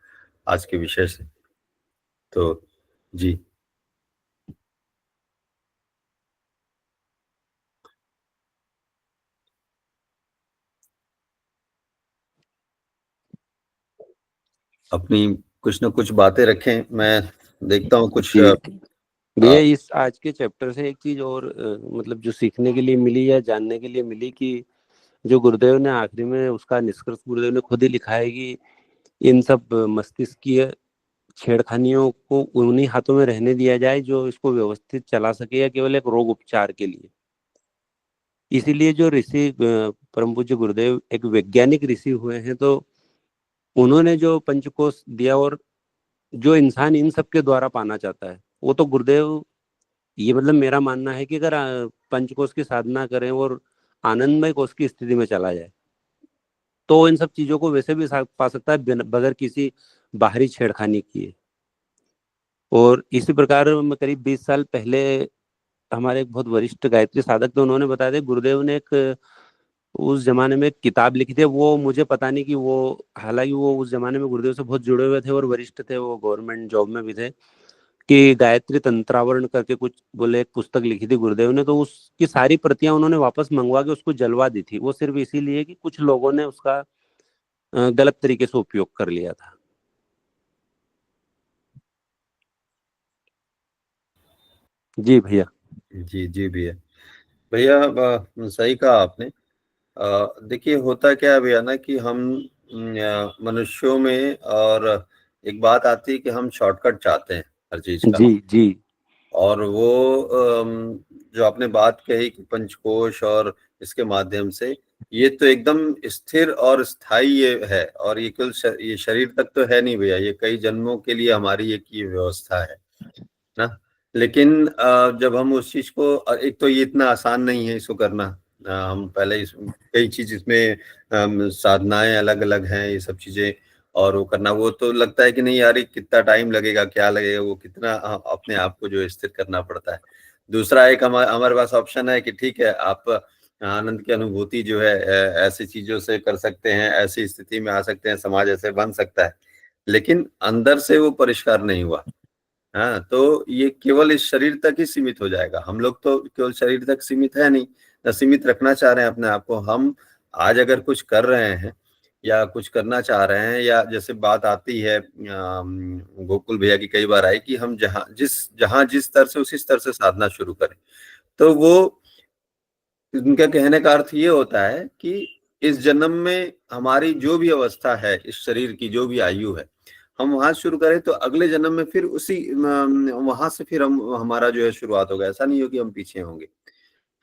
आज के विषय से। तो जी अपनी कुछ ना कुछ बातें रखें। मैं देखता हूँ कुछ जी भैया, इस आज के चैप्टर से एक चीज और मतलब जो सीखने के लिए मिली या जानने के लिए मिली कि जो गुरुदेव ने आखिरी में उसका निष्कर्ष गुरुदेव ने खुद ही लिखा है कि इन सब मस्तिष्कीय छेड़खानियों को उन्हीं हाथों में रहने दिया जाए जो इसको व्यवस्थित चला सके या केवल एक रोग उपचार के लिए। इसीलिए जो ऋषि परम पूज्य गुरुदेव एक वैज्ञानिक ऋषि हुए हैं, तो उन्होंने जो पंचकोश दिया और जो इंसान इन सब के द्वारा पाना चाहता है वो तो गुरुदेव, ये मतलब मेरा मानना है कि अगर पंचकोश की साधना करें और आनंदमय कोश की स्थिति में चला जाए तो इन सब चीजों को वैसे भी पा सकता है बगैर किसी बाहरी छेड़खानी किए। और इसी प्रकार मैं करीब 20 साल पहले हमारे एक बहुत वरिष्ठ गायत्री साधक थे, उन्होंने बताया था गुरुदेव ने एक उस जमाने में एक किताब लिखी थी। वो मुझे पता नहीं कि वो, हालांकि वो उस जमाने में गुरुदेव से बहुत जुड़े हुए थे और वरिष्ठ थे, वो गवर्नमेंट जॉब में भी थे, कि गायत्री तंत्रावरण करके कुछ बोले एक पुस्तक लिखी थी गुरुदेव ने। तो उसकी सारी प्रतियां उन्होंने वापस मंगवा के उसको जलवा दी थी। वो सिर्फ इसीलिए कि कुछ लोगों ने उसका गलत तरीके से उपयोग कर लिया था। जी भैया। जी जी भैया। भैया सही कहा आपने। देखिए होता क्या है भैया ना कि हम मनुष्यों में और एक बात आती है कि हम शॉर्टकट चाहते हैं हर चीज का। जी जी और वो जो आपने बात कही कि पंचकोश और इसके माध्यम से, ये तो एकदम स्थिर और स्थायी ये है, और ये केवल ये शरीर तक तो है नहीं भैया, ये कई जन्मों के लिए हमारी एक ये व्यवस्था है ना। लेकिन जब हम उस चीज को, एक तो ये इतना आसान नहीं है इसको करना। हम पहले कई चीज इसमें साधनाएं अलग अलग हैं, ये सब चीजें, और वो करना, वो तो लगता है कि नहीं यार ये कितना टाइम लगेगा, क्या लगेगा, वो कितना अपने आप को जो स्थिर करना पड़ता है। दूसरा एक हमारे पास ऑप्शन है कि ठीक है, आप आनंद की अनुभूति जो है ऐसी चीजों से कर सकते हैं, ऐसी स्थिति में आ सकते हैं, समाज ऐसे बन सकता है, लेकिन अंदर से वो परिष्कार नहीं हुआ। हाँ, तो ये केवल इस शरीर तक ही सीमित हो जाएगा। हम लोग तो केवल शरीर तक सीमित है नहीं, न सीमित रखना चाह रहे हैं अपने आप को। हम आज अगर कुछ कर रहे हैं या कुछ करना चाह रहे हैं, या जैसे बात आती है गोकुल भैया की कई बार आई कि हम जहाँ जिस स्तर से उसी स्तर से साधना शुरू करें, तो वो उनका कहने का अर्थ ये होता है कि इस जन्म में हमारी जो भी अवस्था है, इस शरीर की जो भी आयु है, हम वहां शुरू करें तो अगले जन्म में फिर उसी वहां से फिर हम हमारा जो है शुरुआत होगा। ऐसा नहीं हो कि हम पीछे होंगे।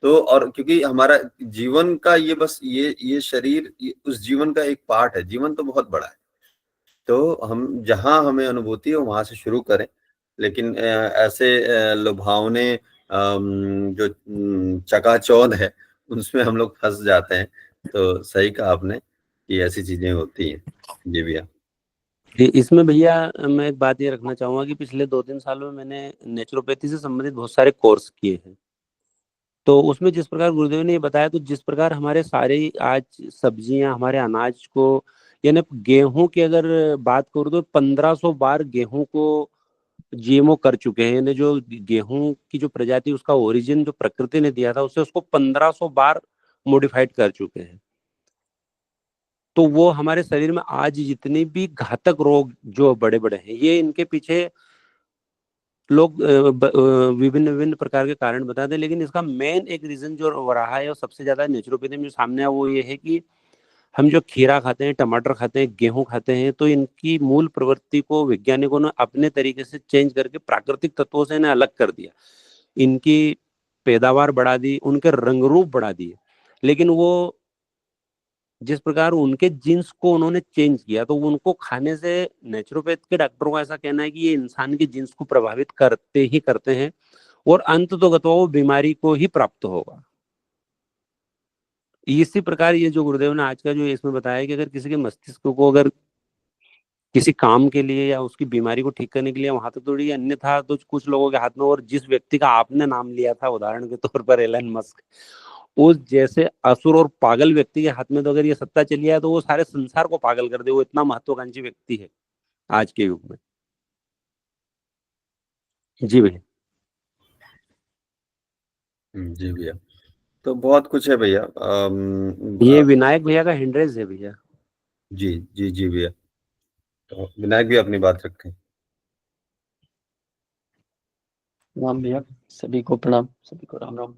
तो और क्योंकि हमारा जीवन का ये बस ये शरीर उस जीवन का एक पार्ट है, जीवन तो बहुत बड़ा है। तो हम जहां हमें अनुभूति हो वहां से शुरू करें, लेकिन ऐसे लुभावने जो चकाचौंध है उसमें हम लोग फंस जाते हैं। तो सही कहा आपने कि ऐसी चीजें होती हैं। जी भैया। इसमें भैया मैं एक बात ये रखना चाहूंगा कि पिछले 2-3 सालों में मैंने नेचुरोपैथी से संबंधित बहुत सारे कोर्स किए हैं। तो उसमें जिस प्रकार गुरुदेव ने ये बताया, तो जिस प्रकार हमारे सारे आज सब्जियां, हमारे अनाज को, यानी गेहूं की अगर बात करूँ तो 1500 बार गेहूं को जीएमओ कर चुके हैं। यानी जो गेहूं की जो प्रजाति, उसका ओरिजिन जो प्रकृति ने दिया था, उससे उसको 1500 बार मॉडिफाइड कर चुके हैं। तो वो हमारे शरीर में आज जितने भी घातक रोग जो बड़े बड़े हैं, ये इनके पीछे लोग विभिन्न विभिन्न प्रकार के कारण बताते हैं, लेकिन इसका मेन एक रीजन जो हो रहा है और सबसे ज्यादा नेचुरोपैथी में जो सामने आया, वो ये है कि हम जो खीरा खाते हैं, टमाटर खाते हैं, गेहूं खाते हैं, तो इनकी मूल प्रवृत्ति को वैज्ञानिकों ने अपने तरीके से चेंज करके प्राकृतिक तत्वों से इन्हें अलग कर दिया, इनकी पैदावार बढ़ा दी, उनके रंग रूप बढ़ा दिए। लेकिन वो जिस प्रकार उनके जीन्स को उन्होंने चेंज किया, तो उनको खाने से नेचुरोपैथ के डॉक्टरों का ऐसा कहना है कि ये इंसान के जीन्स को प्रभावित करते ही करते हैं और अंत तो गत्वा वो बीमारी को ही प्राप्त होगा। इसी प्रकार ये जो गुरुदेव ने आज का जो इसमें बताया कि अगर किसी के मस्तिष्क को अगर किसी काम के लिए या उसकी बीमारी को ठीक करने के लिए वहां तक थोड़ी, अन्यथा तो कुछ लोगों के हाथ में, और जिस व्यक्ति का आपने नाम लिया था उदाहरण के तौर पर एलन मस्क, उस जैसे असुर और पागल व्यक्ति के हाथ में तो अगर ये सत्ता चली है, तो वो सारे संसार को पागल कर दे। वो इतना महत्वाकांक्षी व्यक्ति है आज के युग में। जी भैया। जी भैया, तो बहुत कुछ है भैया। ये विनायक भैया का हैंडरेज है भैया। जी जी जी भैया, तो विनायक भी अपनी बात रखें। राम भैया, सभी को प्रणाम, सभी को राम राम।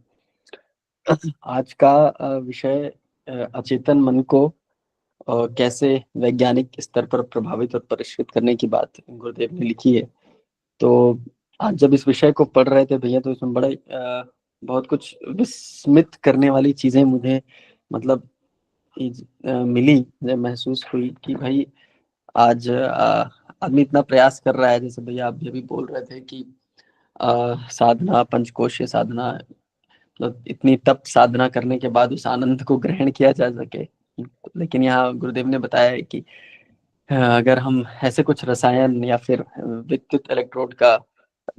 आज का विषय अचेतन मन को कैसे वैज्ञानिक स्तर पर प्रभावित और परिष्कृत करने की बात गुरुदेव ने लिखी है। तो आज जब इस विषय को पढ़ रहे थे भैया, तो इसमें बड़ा बहुत कुछ विस्मित करने वाली चीजें मुझे मतलब मिली, मुझे महसूस हुई कि भाई आज आदमी इतना प्रयास कर रहा है, जैसे भैया आप भी बोल रहे थे कि साधना, पंचकोशीय साधना, मतलब इतनी तप साधना करने के बाद उस आनंद को ग्रहण किया जा सके। लेकिन यहाँ गुरुदेव ने बताया है कि अगर हम ऐसे कुछ रसायन या फिर विद्युत इलेक्ट्रोड का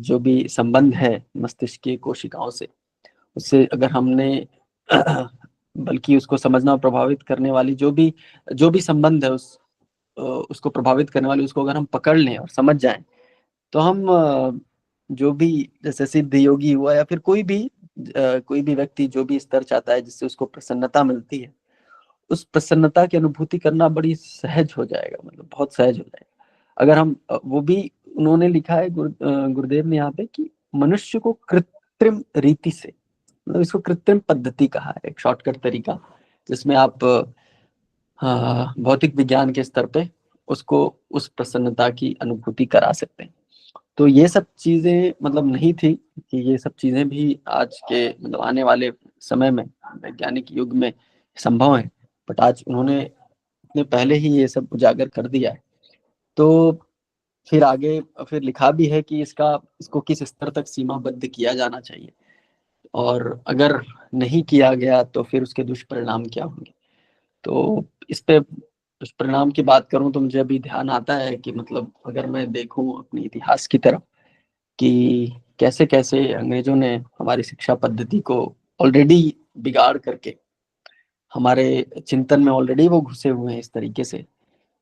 जो भी संबंध है मस्तिष्क की कोशिकाओं से, उससे अगर हमने बल्कि उसको समझना और प्रभावित करने वाली जो भी संबंध है उसको प्रभावित करने वाली, उसको अगर हम पकड़ लें और समझ जाएं, तो हम जो भी, जैसे सिद्ध योगी हुआ या फिर कोई भी व्यक्ति जो भी स्तर चाहता है जिससे उसको प्रसन्नता मिलती है, उस प्रसन्नता की अनुभूति करना बड़ी सहज हो जाएगा, मतलब बहुत सहज हो जाएगा। अगर हम वो भी उन्होंने लिखा है गुरुदेव ने यहाँ पे कि मनुष्य को कृत्रिम रीति से, मतलब इसको कृत्रिम पद्धति कहा है, एक शॉर्टकट तरीका जिसमें आप भौतिक विज्ञान के स्तर पे उसको उस प्रसन्नता की अनुभूति करा सकते हैं। तो ये सब चीजें मतलब नहीं थी कि ये सब चीजें भी आज के मतलब आने वाले समय में वैज्ञानिक युग में संभव है, बट आज उन्होंने इतने पहले ही ये सब उजागर कर दिया है। तो फिर आगे फिर लिखा भी है कि इसको किस स्तर तक सीमाबद्ध किया जाना चाहिए, और अगर नहीं किया गया तो फिर उसके दुष्परिणाम क्या होंगे। तो इस पे दुष्परिणाम की बात करूं तो मुझे अभी ध्यान आता है कि मतलब अगर मैं देखूं अपने इतिहास की तरफ कि कैसे कैसे अंग्रेजों ने हमारी शिक्षा पद्धति को ऑलरेडी बिगाड़ करके हमारे चिंतन में ऑलरेडी वो घुसे हुए हैं इस तरीके से,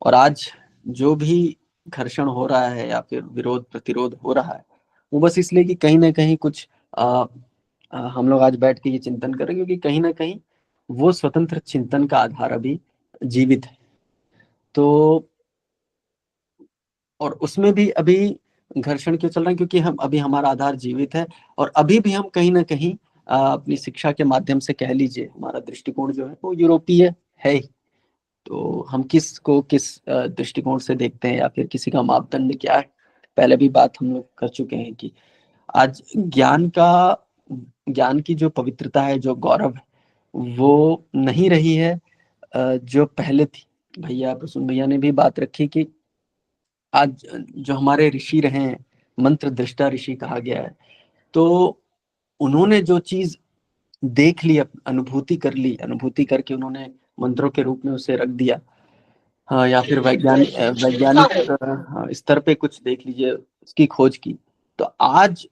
और आज जो भी घर्षण हो रहा है या फिर विरोध प्रतिरोध हो रहा है, वो बस इसलिए कि कहीं ना कहीं कुछ हम लोग आज बैठ के ये चिंतन करें, क्योंकि कहीं ना कहीं वो स्वतंत्र चिंतन का आधार अभी जीवित है। तो और उसमें भी अभी घर्षण क्यों चल रहा है, क्योंकि हम अभी हमारा आधार जीवित है, और अभी भी हम कहीं ना कहीं अपनी शिक्षा के माध्यम से कह लीजिए हमारा दृष्टिकोण जो है वो यूरोपीय है ही। तो हम किस दृष्टिकोण से देखते हैं या फिर किसी का मापदंड क्या है, पहले भी बात हम लोग कर चुके हैं कि आज ज्ञान की जो पवित्रता है, जो गौरव है, वो नहीं रही है जो पहले थी। भैया प्रसून भैया ने भी बात रखी कि आज जो हमारे ऋषि रहे हैं, मंत्र दृष्टा ऋषि कहा गया है, तो उन्होंने जो चीज देख ली, अनुभूति अनुभूति करके उन्होंने मंत्रों के रूप में उसे रख दिया, हाँ, या फिर वैज्ञानिक स्तर पे कुछ देख लीजिए, उसकी खोज की, तो आज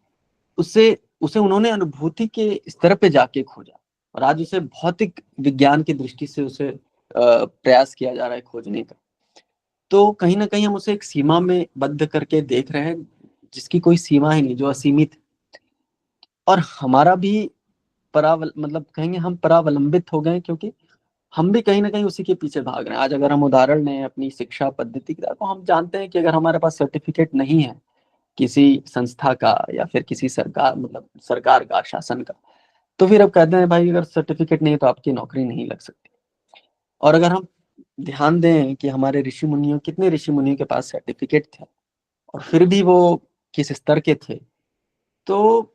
उसे उसे उन्होंने अनुभूति के स्तर पे जाके खोजा और आज उसे भौतिक विज्ञान की दृष्टि से उसे प्रयास किया जा रहा है खोजने का। तो कहीं ना कहीं हम उसे एक सीमा में बद्ध करके देख रहे हैं जिसकी कोई सीमा ही नहीं, जो असीमित है। और हमारा भी मतलब कहेंगे हम परावलंबित हो गए क्योंकि हम भी कहीं ना कहीं उसी के पीछे भाग रहे हैं। आज अगर हम उदाहरण लें अपनी शिक्षा पद्धति का, तो हम जानते हैं कि अगर हमारे पास सर्टिफिकेट नहीं है किसी संस्था का या फिर किसी सरकार मतलब सरकार का, शासन का, तो फिर अब कहते हैं भाई अगर सर्टिफिकेट नहीं है तो आपकी नौकरी नहीं लग सकती। और अगर हम ध्यान दें कि हमारे कितने ऋषि मुनियों के पास सर्टिफिकेट थे और फिर भी वो किस स्तर के थे, तो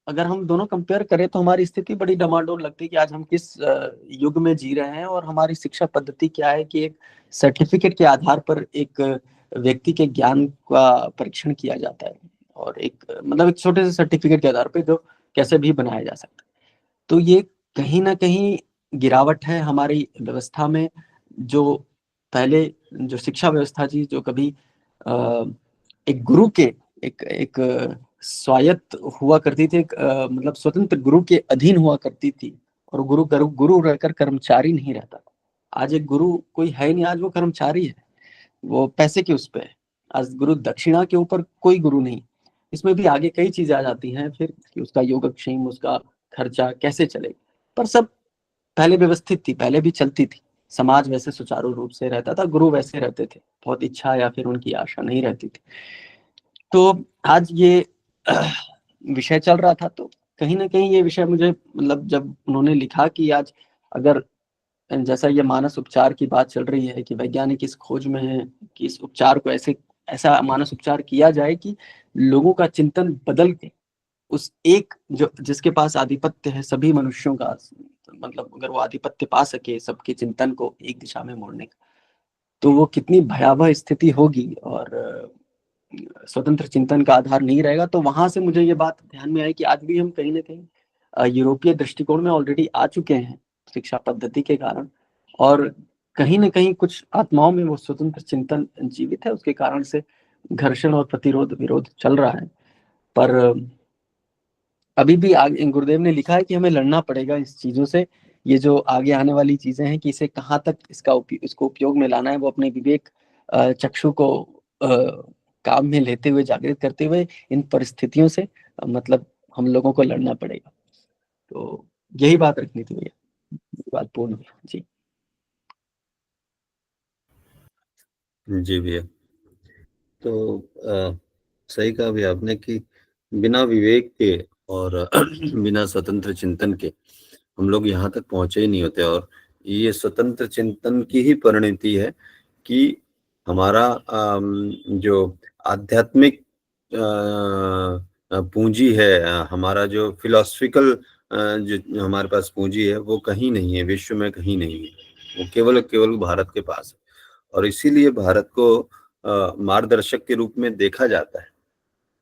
अगर हम दोनों कंपेयर करें तो हमारी स्थिति बड़ी डमाडोल लगती है कि आज हम किस युग में जी रहे हैं और हमारी शिक्षा पद्धति क्या है कि एक सर्टिफिकेट के आधार पर एक व्यक्ति के ज्ञान का परीक्षण किया जाता है और एक मतलब एक छोटे से सर्टिफिकेट के आधार पर जो कैसे भी बनाया जा सकता है। तो ये कहीं ना कहीं गिरावट है हमारी व्यवस्था में। जो पहले जो शिक्षा व्यवस्था थी जो कभी एक गुरु के एक स्वायत्त हुआ करती थी, मतलब स्वतंत्र गुरु के अधीन हुआ करती थी और गुरु रहकर कर्मचारी नहीं रहता था। आज एक गुरु कोई है नहीं, आज वो कर्मचारी है, वो पैसे के उस पे है। आज गुरु दक्षिणा के ऊपर कोई गुरु नहीं। इसमें भी आगे कई चीजें आ जाती हैं फिर कि उसका योगक्षेम, उसका खर्चा कैसे चले, पर सब पहले व्यवस्थित थी, पहले भी चलती थी। समाज वैसे सुचारू रूप से रहता था, गुरु वैसे रहते थे, बहुत इच्छा या फिर उनकी आशा नहीं रहती थी। तो आज ये विषय चल रहा था, तो कहीं ना कहीं ये विषय मुझे मतलब जब उन्होंने लिखा कि आज अगर जैसा ये मानस उपचार की बात चल रही है कि वैज्ञानिक इस खोज में है कि इस उपचार को ऐसा मानस उपचार किया जाए कि लोगों का चिंतन बदल के उस एक जो जिसके पास आधिपत्य है सभी मनुष्यों का, मतलब अगर वो आधिपत्य पा सके सबके चिंतन को एक दिशा में मोड़ने का, तो वो कितनी भयावह स्थिति होगी और स्वतंत्र चिंतन का आधार नहीं रहेगा। तो वहां से मुझे ये बात ध्यान में आई कि आज भी हम कहीं ना कहीं यूरोपीय दृष्टिकोण में ऑलरेडी आ चुके हैं शिक्षा पद्धति के कारण, और कहीं ना कहीं कुछ आत्माओं में वो स्वतंत्र चिंतन जीवित है, उसके कारण से घर्षण और प्रतिरोध विरोध चल रहा है। पर अभी भी आगे गुरुदेव ने लिखा है कि हमें लड़ना पड़ेगा इस चीजों से। ये जो आगे आने वाली चीजें हैं कि इसे कहाँ तक इसको उपयोग में लाना है, वो अपने विवेक चक्षु को काम में लेते हुए, जागृत करते हुए इन परिस्थितियों से मतलब हम लोगों को लड़ना पड़ेगा। तो यही बात रखनी थी भैया, बात पूर्ण हुई जी। जी भैया, तो सही कहा भैया आपने कि बिना विवेक के और बिना स्वतंत्र चिंतन के हम लोग यहाँ तक पहुंचे ही नहीं होते। और ये स्वतंत्र चिंतन की ही परिणति है कि हमारा जो आध्यात्मिक पूंजी है, हमारा जो फिलोसफिकल जो हमारे पास पूंजी है वो कहीं नहीं है, विश्व में कहीं नहीं है, वो केवल भारत के पास है। और इसीलिए भारत को मार्गदर्शक के रूप में देखा जाता है।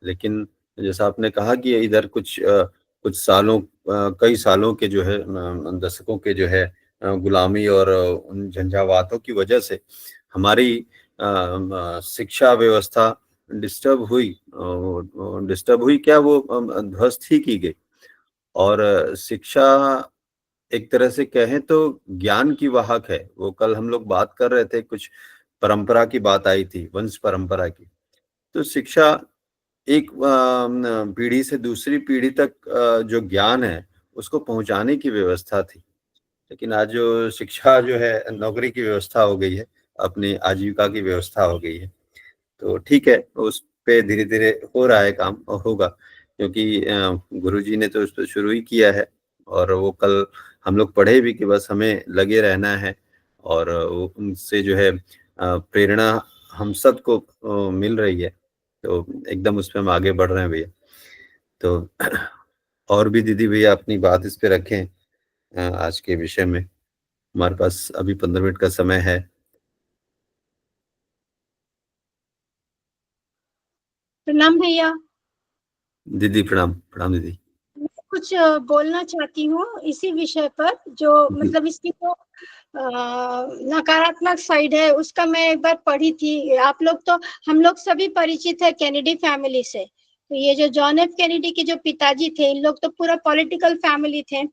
लेकिन जैसा आपने कहा कि इधर कुछ कई सालों के जो है दशकों के जो है गुलामी और उन झंझावातों की वजह से हमारी शिक्षा व्यवस्था डिस्टर्ब हुई क्या, वो ध्वस्त ही की गई। और शिक्षा एक तरह से कहें तो ज्ञान की वाहक है। वो कल हम लोग बात कर रहे थे, कुछ परंपरा की बात आई थी, वंश परंपरा की। तो शिक्षा एक पीढ़ी से दूसरी पीढ़ी तक जो ज्ञान है उसको पहुंचाने की व्यवस्था थी। लेकिन आज जो शिक्षा जो है नौकरी की व्यवस्था हो गई है, अपनी आजीविका की व्यवस्था हो गई है। तो ठीक है, उस पे धीरे धीरे हो रहा है काम और होगा, क्योंकि गुरुजी ने तो उस पर शुरू ही किया है। और वो कल हम लोग पढ़े भी कि बस हमें लगे रहना है, और उनसे जो है प्रेरणा हम सबको मिल रही है। तो एकदम उस पर हम आगे बढ़ रहे हैं भैया। तो और भी दीदी भैया अपनी बात इस पे रखें आज के विषय में। हमारे पास अभी 15 मिनट का समय है। प्रणाम भैया। दीदी प्रणाम। प्रणाम दीदी। कुछ बोलना चाहती हूँ इसी विषय पर, जो मतलब इसकी जो नकारात्मक साइड है उसका मैं एक बार पढ़ी थी। आप लोग तो हम लोग सभी परिचित है कैनेडी फैमिली से। तो ये जो जॉन एफ कैनेडी के जो पिताजी थे, इन लोग तो पूरा पॉलिटिकल फैमिली थे,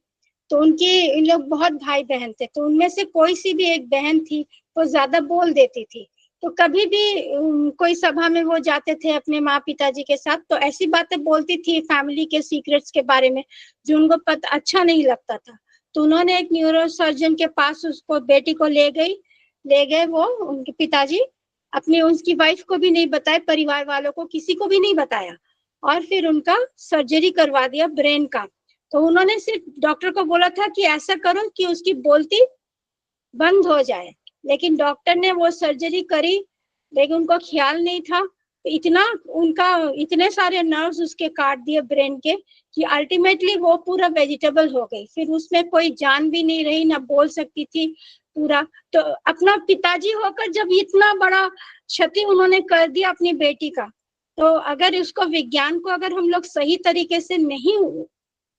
तो उनके इन लोग बहुत भाई बहन थे, तो उनमें से कोई सी भी एक बहन थी वो ज्यादा बोल देती थी। तो कभी भी कोई सभा में वो जाते थे अपने माँ पिताजी के साथ, तो ऐसी बातें बोलती थी फैमिली के सीक्रेट्स के बारे में जो उनको पता अच्छा नहीं लगता था। तो उन्होंने एक न्यूरो सर्जन के पास उसको बेटी को ले गए वो उनके पिताजी, अपनी उसकी वाइफ को भी नहीं बताए, परिवार वालों को किसी को भी नहीं बताया, और फिर उनका सर्जरी करवा दिया ब्रेन का। तो उन्होंने सिर्फ डॉक्टर को बोला था कि ऐसा करो कि उसकी बोलती बंद हो जाए, लेकिन डॉक्टर ने वो सर्जरी करी, लेकिन उनको ख्याल नहीं था, इतने सारे नर्व्स उसके काट दिए ब्रेन के कि अल्टीमेटली वो पूरा वेजिटेबल हो गई, फिर उसमें कोई जान भी नहीं रही, ना बोल सकती थी पूरा। तो अपना पिताजी होकर जब इतना बड़ा क्षति उन्होंने कर दिया अपनी बेटी का, तो अगर उसको विज्ञान को अगर हम लोग सही तरीके से नहीं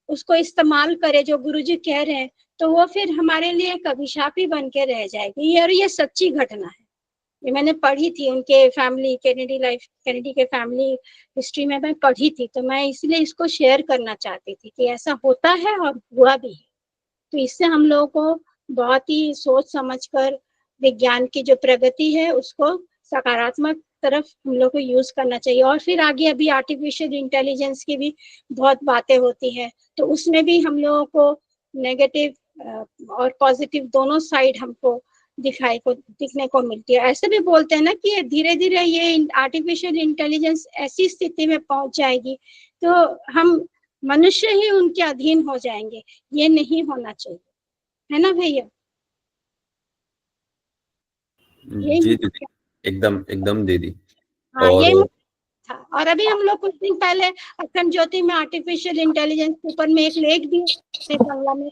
उसको इस्तेमाल करें जो गुरुजी कह रहे हैं, तो वो फिर हमारे लिए एक अभिशाप ही बन के रह जाएगी। और ये सच्ची घटना है, ये मैंने पढ़ी थी उनके फैमिली कैनेडी के फैमिली हिस्ट्री में मैं पढ़ी थी, तो मैं इसलिए इसको शेयर करना चाहती थी कि ऐसा होता है और हुआ भी है। तो इससे हम लोगों को बहुत ही सोच समझकर विज्ञान की जो प्रगति है उसको सकारात्मक तरफ हम लोग को यूज करना चाहिए। और फिर आगे अभी आर्टिफिशियल इंटेलिजेंस की भी बहुत बातें होती है, तो उसमें भी हम लोगों को नेगेटिव और पॉजिटिव दोनों साइड हमको दिखने को मिलती है। ऐसे भी बोलते हैं ना कि धीरे धीरे ये आर्टिफिशियल इंटेलिजेंस ऐसी स्थिति में पहुंच जाएगी तो हम मनुष्य ही उनके अधीन हो जाएंगे, ये नहीं होना चाहिए, है ना भैया? जी दीदी, एकदम एकदम दीदी। हाँ, और ये था। और अभी हम लोग कुछ दिन पहले अखंड ज्योति में आर्टिफिशियल इंटेलिजेंस के ऊपर में एक लेख भी बांग्ला में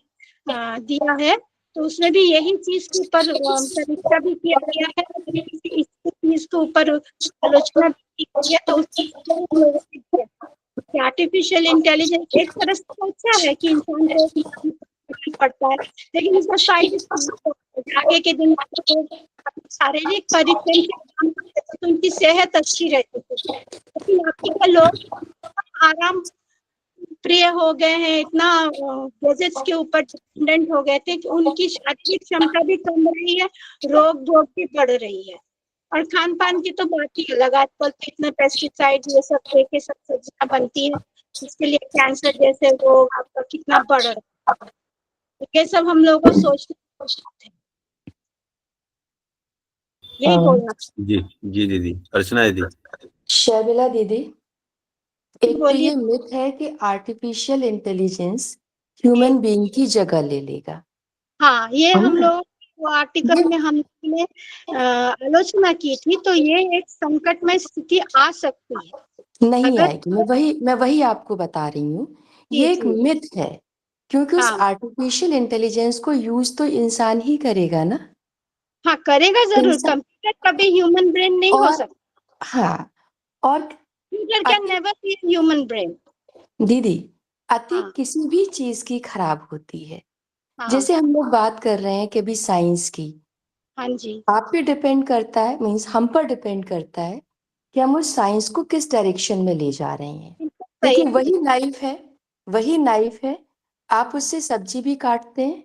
दिया है, तो उसमें भी यही चीज के ऊपर समीक्षा भी किया गया है, इस चीज के ऊपर आलोचना भी की गई है। तो आर्टिफिशियल इंटेलिजेंस एक तरह से अच्छा है कि इंसान को पड़ता है, लेकिन इसका साइड आगे के दिन शारीरिक परिश्रम से काम करते थे तो उनकी सेहत अच्छी रहती थी, लेकिन आजकल लोग आराम प्रिय हो गए हैं, इतना गैजेट्स के ऊपर डिपेंडेंट हो गए थे कि उनकी शारीरिक क्षमता भी कम रही है, रोग भी बढ़ रही है। और खान पान की तो बात ही अलग, आजकल तो इतने पेस्टिसाइड ये सब देके सब सब्जियां बनती है, इसके लिए कैंसर जैसे रोग आपका कितना बढ़ रहा है। ये सब हम लोगों को सोचना है, यही बोलना। जी दीदी। अर्चना दीदी। शर्मिला दीदी, एक तो बोलिए। ये मिथ है कि आर्टिफिशियल इंटेलिजेंस ह्यूमन बीइंग की जगह ले लेगा। हाँ, ये हम लोग वो आर्टिकल में हमने आलोचना की थी, तो ये एक संकटमय स्थिति आ सकती है। नहीं अगर आएगी, मैं वही आपको बता रही हूँ, ये एक मिथ है, क्योंकि उस आर्टिफिशियल इंटेलिजेंस को यूज तो इंसान ही करेगा ना। हाँ, करेगा जरूर, कंप्यूटर कभी ह्यूमन ब्रेन नहीं हो सकता। हाँ, और computer can never be human brain. दीदी, अति किसी भी चीज की खराब होती है। हाँ। जैसे हम लोग बात कर रहे हैं कि अभी साइंस की, हाँ जी, आप पे डिपेंड करता है, मीन्स हम पर डिपेंड करता है कि हम उस साइंस को किस डायरेक्शन में ले जा रहे हैं। देखिए, वही नाइफ है, आप उससे सब्जी भी काटते हैं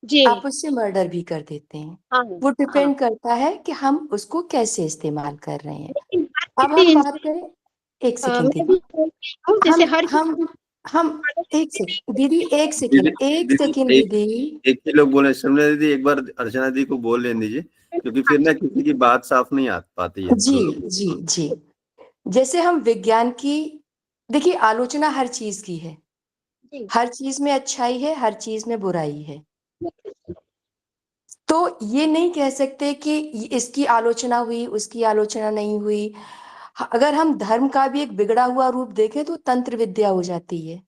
जी, आप उससे मर्डर भी कर देते हैं। हाँ, वो डिपेंड करता है कि हम उसको कैसे इस्तेमाल कर रहे हैं। लेकिन अब हम बात करें, एक सेकंड दीदी, जैसे हर हम एक सेकंड दीदी, एक सेकंड दीदी, एक ही लोग बोले। शर्मिला दीदी, एक बार अर्चना दीदी को बोल लेने दीजिए, क्योंकि फिर ना किसी की बात साफ नहीं आ पाती है। जी, जैसे हम विज्ञान की, देखिए, आलोचना हर चीज की है, हर चीज में अच्छाई है, हर चीज में बुराई है। तो ये नहीं कह सकते कि इसकी आलोचना हुई, उसकी आलोचना नहीं हुई। अगर हम धर्म का भी एक बिगड़ा हुआ रूप देखें तो तंत्र विद्या हो जाती है।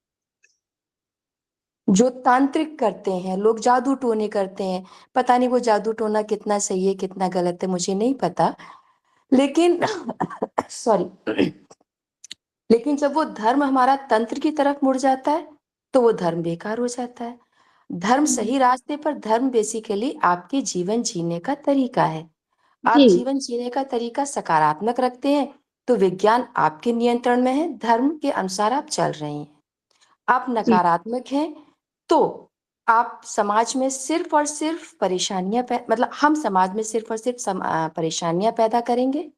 जो तांत्रिक करते हैं लोग, जादू टोने करते हैं, पता नहीं वो जादू टोना कितना सही है कितना गलत है, मुझे नहीं पता, लेकिन सॉरी, लेकिन जब वो धर्म हमारा तंत्र की तरफ मुड़ जाता है तो वो धर्म बेकार हो जाता है। धर्म सही रास्ते पर, धर्म बेसिकली आपके जीवन जीने का तरीका है। आप जीवन जीने का तरीका सकारात्मक रखते हैं तो विज्ञान आपके नियंत्रण में है, धर्म के अनुसार आप चल रहे हैं। आप नकारात्मक हैं तो आप समाज में सिर्फ और सिर्फ परेशानियां मतलब हम समाज में सिर्फ और सिर्फ परेशानियां पैदा करेंगे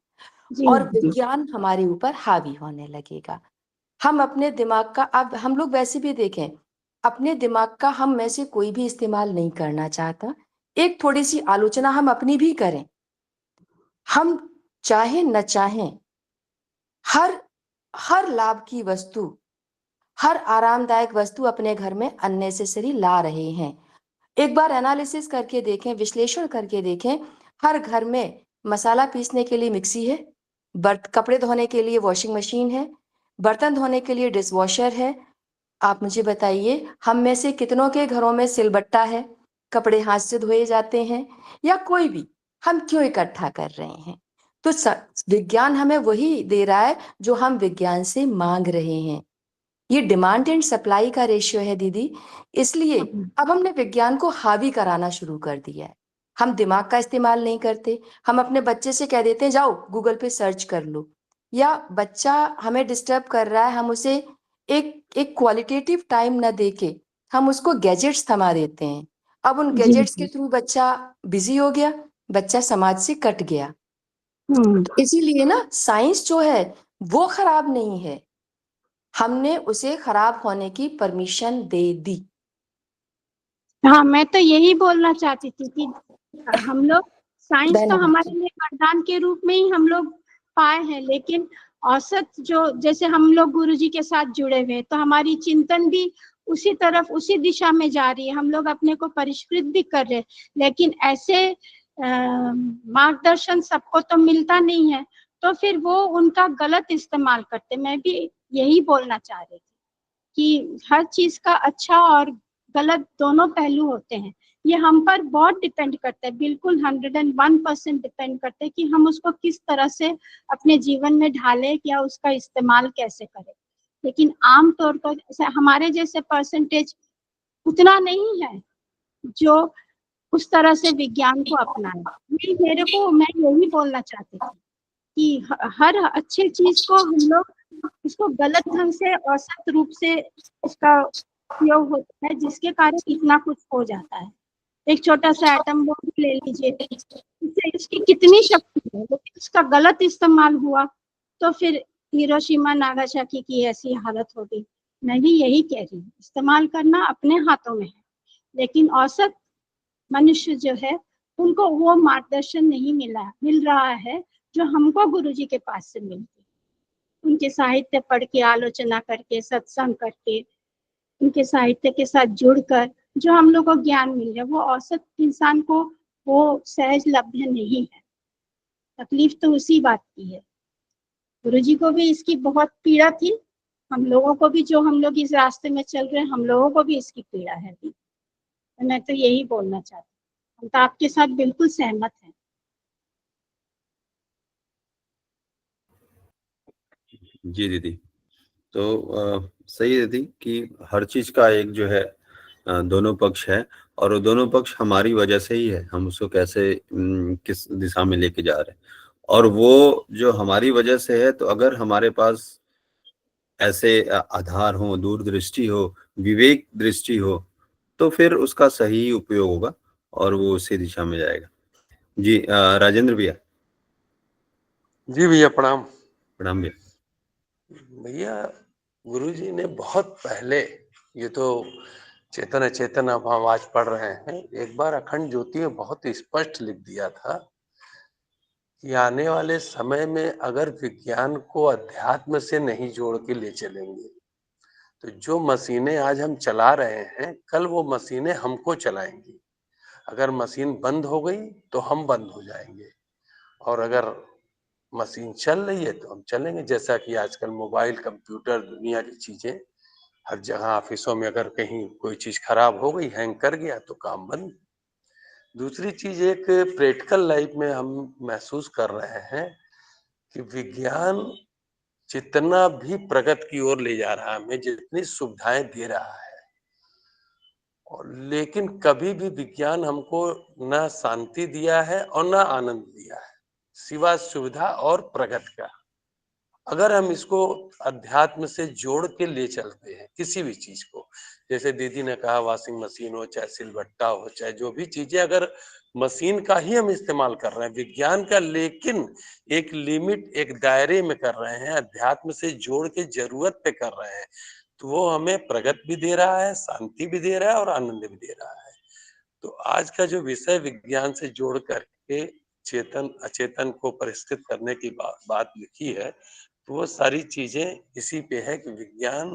जी और विज्ञान हमारे ऊपर हावी होने लगेगा। हम अपने दिमाग का, अब हम लोग वैसे भी देखें, अपने दिमाग का हम में से कोई भी इस्तेमाल नहीं करना चाहता। एक थोड़ी सी आलोचना हम अपनी भी करें, हम चाहे न चाहें हर हर लाभ की वस्तु, हर आरामदायक वस्तु अपने घर में अननेसेसरी ला रहे हैं। एक बार एनालिसिस करके देखें, विश्लेषण करके देखें, हर घर में मसाला पीसने के लिए मिक्सी है, कपड़े धोने के लिए वॉशिंग मशीन है, बर्तन धोने के लिए डिश वॉशर है। आप मुझे बताइए, हम में से कितनों के घरों में सिलबट्टा है, कपड़े हाथ से धोए जाते हैं, या कोई भी, हम क्यों इकट्ठा कर रहे हैं? तो विज्ञान हमें वही दे रहा है जो हम विज्ञान से मांग रहे हैं। ये डिमांड एंड सप्लाई का रेशियो है दीदी। इसलिए अब हमने विज्ञान को हावी कराना शुरू कर दिया है। हम दिमाग का इस्तेमाल नहीं करते। हम अपने बच्चे से कह देते हैं जाओ गूगल पे सर्च कर लो, या बच्चा हमें डिस्टर्ब कर रहा है, हम उसे एक क्वालिटेटिव टाइम न देके हम उसको गैजेट्स थमा देते हैं। अब उन जी गैजेट्स के थ्रू बच्चा बिजी हो गया, बच्चा समाज से कट गया। इसीलिए ना साइंस जो है वो खराब नहीं है, हमने उसे खराब होने की परमिशन दे दी। हाँ, मैं तो यही बोलना चाहती थी कि हम लोग साइंस तो हमारे लिए वरदान के रूप में ही हम लोग पाए हैं, लेकिन औसत जो, जैसे हम लोग गुरुजी के साथ जुड़े हुए तो हमारी चिंतन भी उसी तरफ, उसी दिशा में जा रही है। हम लोग अपने को परिष्कृत भी कर रहे हैं, लेकिन ऐसे मार्गदर्शन सबको तो मिलता नहीं है, तो फिर वो उनका गलत इस्तेमाल करते। मैं भी यही बोलना चाह रही थी कि हर चीज का अच्छा और गलत दोनों पहलू होते हैं। ये हम पर बहुत डिपेंड करता है, बिल्कुल 101% डिपेंड करता है कि हम उसको किस तरह से अपने जीवन में ढालें या उसका इस्तेमाल कैसे करें। लेकिन आम तौर पर हमारे जैसे परसेंटेज उतना नहीं है जो उस तरह से विज्ञान को अपनाए। मैं यही बोलना चाहती थी कि हर अच्छी चीज को हम लोग इसको गलत ढंग से, औसत रूप से इसका उपयोग होता है, जिसके कारण इतना कुछ हो जाता है। एक छोटा सा एटम बम ले लीजिए, इससे इसकी कितनी शक्ति है, लेकिन इसका गलत इस्तेमाल हुआ तो फिर हिरोशिमा नागासाकी की ऐसी हालत हो गई। मैं भी यही कह रही हूँ, इस्तेमाल करना अपने हाथों में है, लेकिन औसत मनुष्य जो है उनको वो मार्गदर्शन नहीं मिल रहा है जो हमको गुरुजी के पास से मिलती। उनके साहित्य पढ़ के, आलोचना करके, सत्संग करके, उनके साहित्य के साथ जुड़कर जो हम लोग को ज्ञान मिल रहा है, वो औसत इंसान को वो सहज लभ्य नहीं है। तकलीफ तो उसी बात की है। गुरुजी को भी इसकी बहुत पीड़ा थी, हम लोगों को भी, जो हम लोग इस रास्ते में चल रहे हैं, हम लोगों को भी इसकी पीड़ा है। मैं तो यही बोलना चाहती हूँ, हम तो आपके साथ बिल्कुल सहमत हैं। जी दीदी, तो सही है दीदी कि हर चीज का एक जो है दोनों पक्ष है, और वो दोनों पक्ष हमारी वजह से ही है। हम उसको कैसे किस दिशा में लेके जा रहे हैं, और वो जो हमारी वजह से है, तो अगर हमारे पास ऐसे आधार हो, दूरदृष्टि हो, विवेक दृष्टि हो, तो फिर उसका सही उपयोग होगा और वो उसी दिशा में जाएगा। जी राजेंद्र भैया। जी भैया प्रणाम। प्रणाम भैया। भैया गुरुजी ने बहुत पहले, ये तो चेतन अचेतन अब हम आज पढ़ रहे हैं, एक बार अखंड ज्योति में बहुत स्पष्ट लिख दिया था कि आने वाले समय में अगर विज्ञान को अध्यात्म से नहीं जोड़ के ले चलेंगे, तो जो मशीनें आज हम चला रहे हैं, कल वो मशीनें हमको चलाएंगी। अगर मशीन बंद हो गई तो हम बंद हो जाएंगे, और अगर मशीन चल रही है तो हम चलेंगे। जैसा कि आजकल मोबाइल, कंप्यूटर, दुनिया की चीजें हर जगह, ऑफिसों में अगर कहीं कोई चीज खराब हो गई, हैंग कर गया, तो काम बंद। दूसरी चीज, एक प्रैक्टिकल लाइफ में हम महसूस कर रहे हैं कि विज्ञान जितना भी प्रगति की ओर ले जा रहा है, हमें जितनी सुविधाएं दे रहा है, और लेकिन कभी भी विज्ञान हमको ना शांति दिया है और ना आनंद दिया है, सिवा सुविधा और प्रगति का। अगर हम इसको अध्यात्म से जोड़ के ले चलते हैं किसी भी चीज को, जैसे दीदी ने कहा वॉशिंग मशीन हो चाहे सिलबट्टा हो चाहे जो भी चीजें, अगर मशीन का ही हम इस्तेमाल कर रहे हैं विज्ञान का, लेकिन एक लिमिट एक दायरे में कर रहे हैं, अध्यात्म से जोड़ के जरूरत पे कर रहे हैं, तो वो हमें प्रगति भी दे रहा है, शांति भी दे रहा है और आनंद भी दे रहा है। तो आज का जो विषय विज्ञान से जोड़ करके चेतन अचेतन को परिष्कृत करने की बात लिखी है, तो वो सारी चीजें इसी पे है कि विज्ञान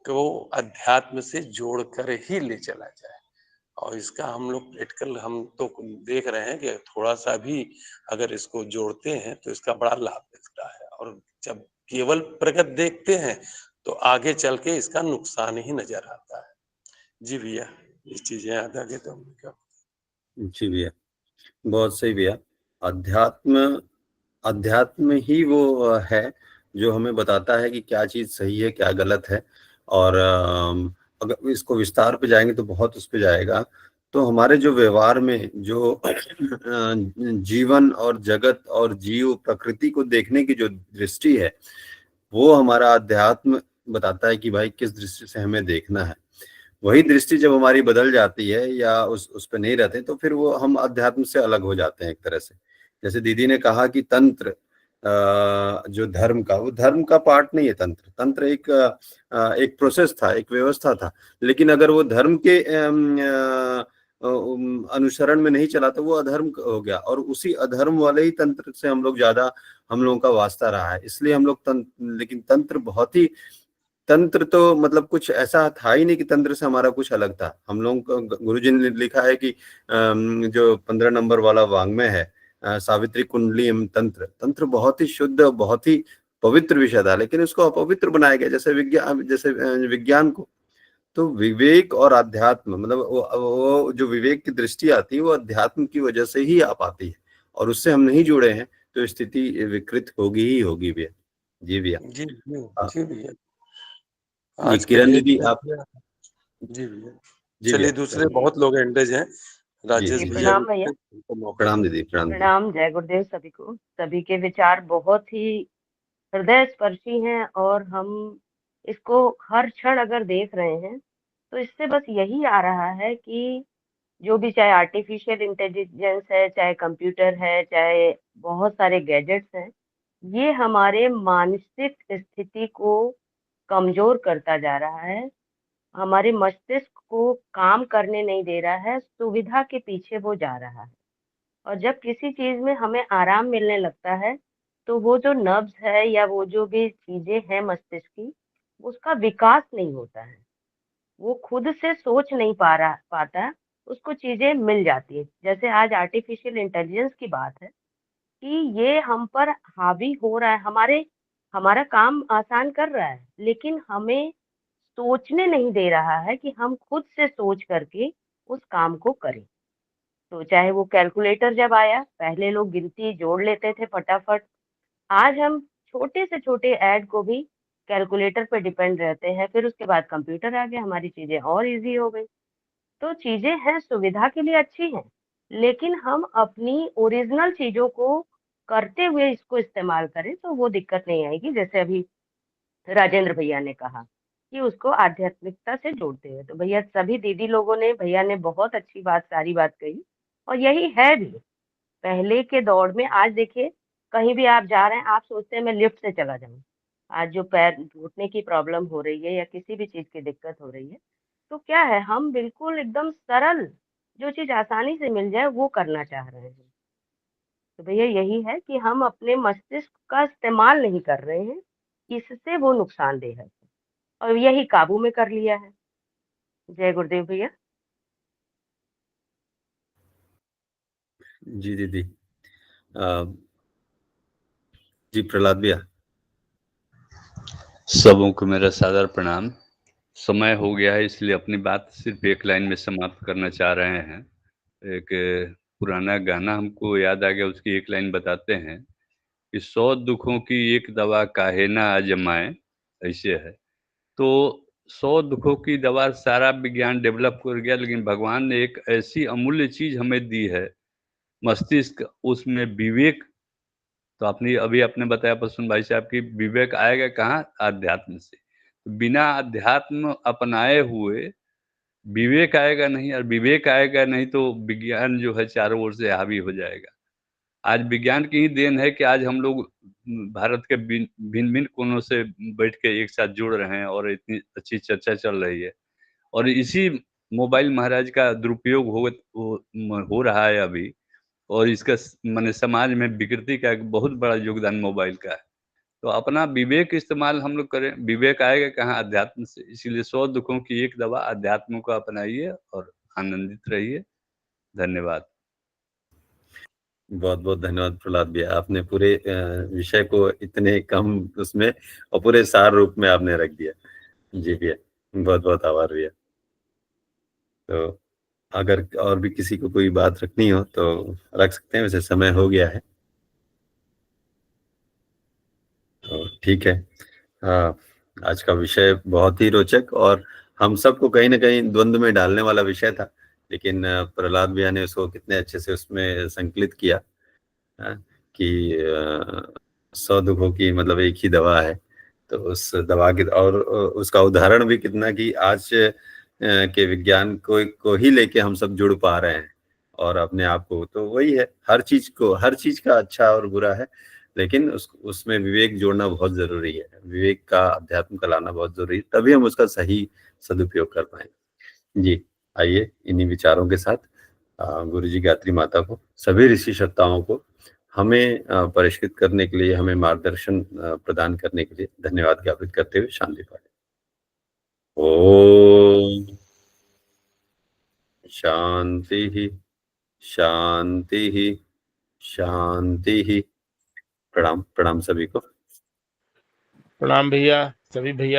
को अध्यात्म से जोड़ कर ही ले चला जाए। और इसका हम लोग प्रैक्टिकल हम तो देख रहे हैं कि थोड़ा सा भी अगर इसको जोड़ते हैं तो इसका बड़ा लाभ मिलता है, और जब केवल प्रगति देखते हैं तो आगे चल के इसका नुकसान ही नजर आता है। जी भैया, ये चीजें याद आ गई तो हमने क्या। जी भैया, बहुत सही भैया। अध्यात्म अध्यात्म ही वो है जो हमें बताता है कि क्या चीज सही है क्या गलत है, और अगर इसको विस्तार पे जाएंगे तो बहुत उस पे जाएगा। तो हमारे जो व्यवहार में जो जीवन और जगत और जीव प्रकृति को देखने की जो दृष्टि है, वो हमारा अध्यात्म बताता है कि भाई किस दृष्टि से हमें देखना है। वही दृष्टि जब हमारी बदल जाती है या उस पे नहीं रहते, तो फिर वो हम अध्यात्म से अलग हो जाते हैं एक तरह से। जैसे दीदी ने कहा कि तंत्र जो धर्म का, वो धर्म का पार्ट नहीं है। तंत्र तंत्र एक प्रोसेस था, एक व्यवस्था था, लेकिन अगर वो धर्म के अनुसरण में नहीं चला तो वो अधर्म हो गया, और उसी अधर्म वाले ही तंत्र से हम लोगों का वास्ता रहा है। इसलिए हम लोग लेकिन तंत्र तो मतलब कुछ ऐसा था ही नहीं कि तंत्र से हमारा कुछ अलग था। हम लोगों को गुरुजी ने लिखा है कि जो 15 नंबर वाला वाङ्मय है, सावित्री कुंडली तंत्र तंत्र बहुत ही शुद्ध, बहुत ही पवित्र विषय था, लेकिन उसको अपवित्र बनाया गया, जैसे विज्ञान को। तो विवेक और अध्यात्म मतलब वो जो विवेक की दृष्टि आती है वो अध्यात्म की वजह से ही आ पाती है, और उससे हम नहीं जुड़े हैं तो स्थिति विकृत होगी ही होगी भैया। जी भैया। जी जी भैया। जी आज के किरण डेट दीदी में आप। जी भैया। जी चलिए भैया। दूसरे बहुत लोग एंडेज हैं, राजेश जी भैया प्रणाम भी भैया। हैं, उनको मौका प्रणाम दें। दीदी, प्रणाम दीदी। प्रणाम, जय गुरुदेव सभी को। सभी के विचार बहुत ही हृदय स्पर्शी हैं, और हम इसको हर क्षण अगर देख रहे हैं तो इससे बस यही आ रहा है कि जो भी, चाहे आर्टिफिशियल इंटेलिजेंस है, चाहे कंप्यूटर है, चाहे बहुत सारे गैजेट्स हैं, ये हमारे मानसिक स्थिति को कमजोर करता जा रहा है, हमारे मस्तिष्क को काम करने नहीं दे रहा है, सुविधा के पीछे वो जा रहा है। और जब किसी चीज में हमें आराम मिलने लगता है, तो वो जो नब्ज है या वो जो भी चीजें हैं मस्तिष्क की, उसका विकास नहीं होता है। वो खुद से सोच नहीं पाता, उसको चीजें मिल जाती है। जैसे आज आर्टिफिशियल इंटेलिजेंस की बात है कि ये हम पर हावी हो रहा है, हमारा काम आसान कर रहा है, लेकिन हमें सोचने नहीं दे रहा है कि हम खुद से सोच करके उस काम को करें। तो चाहे वो कैलकुलेटर जब आया, पहले लोग गिनती जोड़ लेते थे फटाफट, आज हम छोटे से छोटे ऐड को भी कैलकुलेटर पे डिपेंड रहते हैं। फिर उसके बाद कंप्यूटर आ गया, हमारी चीजें और इजी हो गई। तो चीजें हैं, सुविधा के लिए अच्छी हैं, लेकिन हम अपनी ओरिजिनल चीजों को करते हुए इसको इस्तेमाल करें तो वो दिक्कत नहीं आएगी। जैसे अभी राजेंद्र भैया ने कहा कि उसको आध्यात्मिकता से जोड़ते हैं, तो भैया सभी दीदी लोगों ने, भैया ने बहुत अच्छी बात, सारी बात कही, और यही है भी। पहले के दौर में, आज देखिए कहीं भी आप जा रहे हैं, आप सोचते हैं मैं लिफ्ट से चला जाऊं। आज जो पैर घुटने की प्रॉब्लम हो रही है या किसी भी चीज की दिक्कत हो रही है, तो क्या है, हम बिल्कुल एकदम सरल, जो चीज आसानी से मिल जाए वो करना चाह रहे हैं। तो भैया यही है कि हम अपने मस्तिष्क का इस्तेमाल नहीं कर रहे हैं, इससे वो नुकसानदेह है, और यही काबू में कर लिया है। जय गुरुदेव भैया। जी दीदी। जी प्रहलाद भैया। सबों को मेरा सादर प्रणाम। समय हो गया है इसलिए अपनी बात सिर्फ एक लाइन में समाप्त करना चाह रहे हैं। एक पुराना गाना हमको याद आ गया, उसकी एक लाइन बताते हैं कि 100 दुखों की एक दवा काहे ना आजमाए, ऐसे है। तो 100 दुखों की दवा सारा विज्ञान डेवलप कर गया, लेकिन भगवान ने एक ऐसी अमूल्य चीज हमें दी है, मस्तिष्क, उसमें विवेक तो अभी आपने बताया प्रसून भाई साहब की विवेक आएगा कहाँ? आध्यात्म से। तो बिना अध्यात्म अपनाए हुए विवेक आएगा नहीं, और विवेक आएगा नहीं तो विज्ञान जो है चारों ओर से हावी हो जाएगा। आज विज्ञान की ही देन है कि आज हम लोग भारत के भिन्न-भिन्न कोनों से बैठ के एक साथ जुड़ रहे हैं और इतनी अच्छी चर्चा चल रही है। और इसी मोबाइल महाराज का दुरुपयोग हो रहा है अभी, और इसका माने समाज में विकृति का एक बहुत बड़ा योगदान मोबाइल का है। तो अपना विवेक इस्तेमाल हम लोग करें, विवेक आएगा कहाँ? अध्यात्म से। इसीलिए 100 दुखों की एक दवा अध्यात्म को अपनाइए और आनंदित रहिए। धन्यवाद। बहुत-बहुत धन्यवाद प्रहलाद भैया। आपने पूरे विषय को इतने कम उसमें और पूरे सार रूप में आपने रख दिया। जी भैया, बहुत-बहुत आभार भैया। तो अगर और भी किसी को कोई बात रखनी हो तो रख सकते हैं, वैसे समय हो गया है। तो ठीक है। आज का विषय बहुत ही रोचक और हम सबको कहीं न कहीं द्वंद्व में डालने वाला विषय था, लेकिन प्रहलाद भैया ने उसको कितने अच्छे से उसमें संकलित किया कि 100 दुखों की मतलब एक ही दवा है। तो उस दवा की और उसका उदाहरण भी कितना कि आज के विज्ञान को ही लेके हम सब जुड़ पा रहे हैं और अपने आप को, तो वही है, हर चीज का अच्छा और बुरा है, लेकिन उसमें विवेक जोड़ना बहुत जरूरी है। विवेक का, अध्यात्म का लाना बहुत जरूरी है, तभी हम उसका सही सदुपयोग कर पाएंगे। जी आइए, इन्हीं विचारों के साथ गुरु जी गायत्री माता को, सभी ऋषि सत्ताओं को हमें परिष्कृत करने के लिए, हमें मार्गदर्शन प्रदान करने के लिए धन्यवाद ज्ञापित करते हुए शांति पाठ। ओम शांति शांति शांति। प्रणाम प्रणाम सभी को। प्रणाम भैया, सभी भैया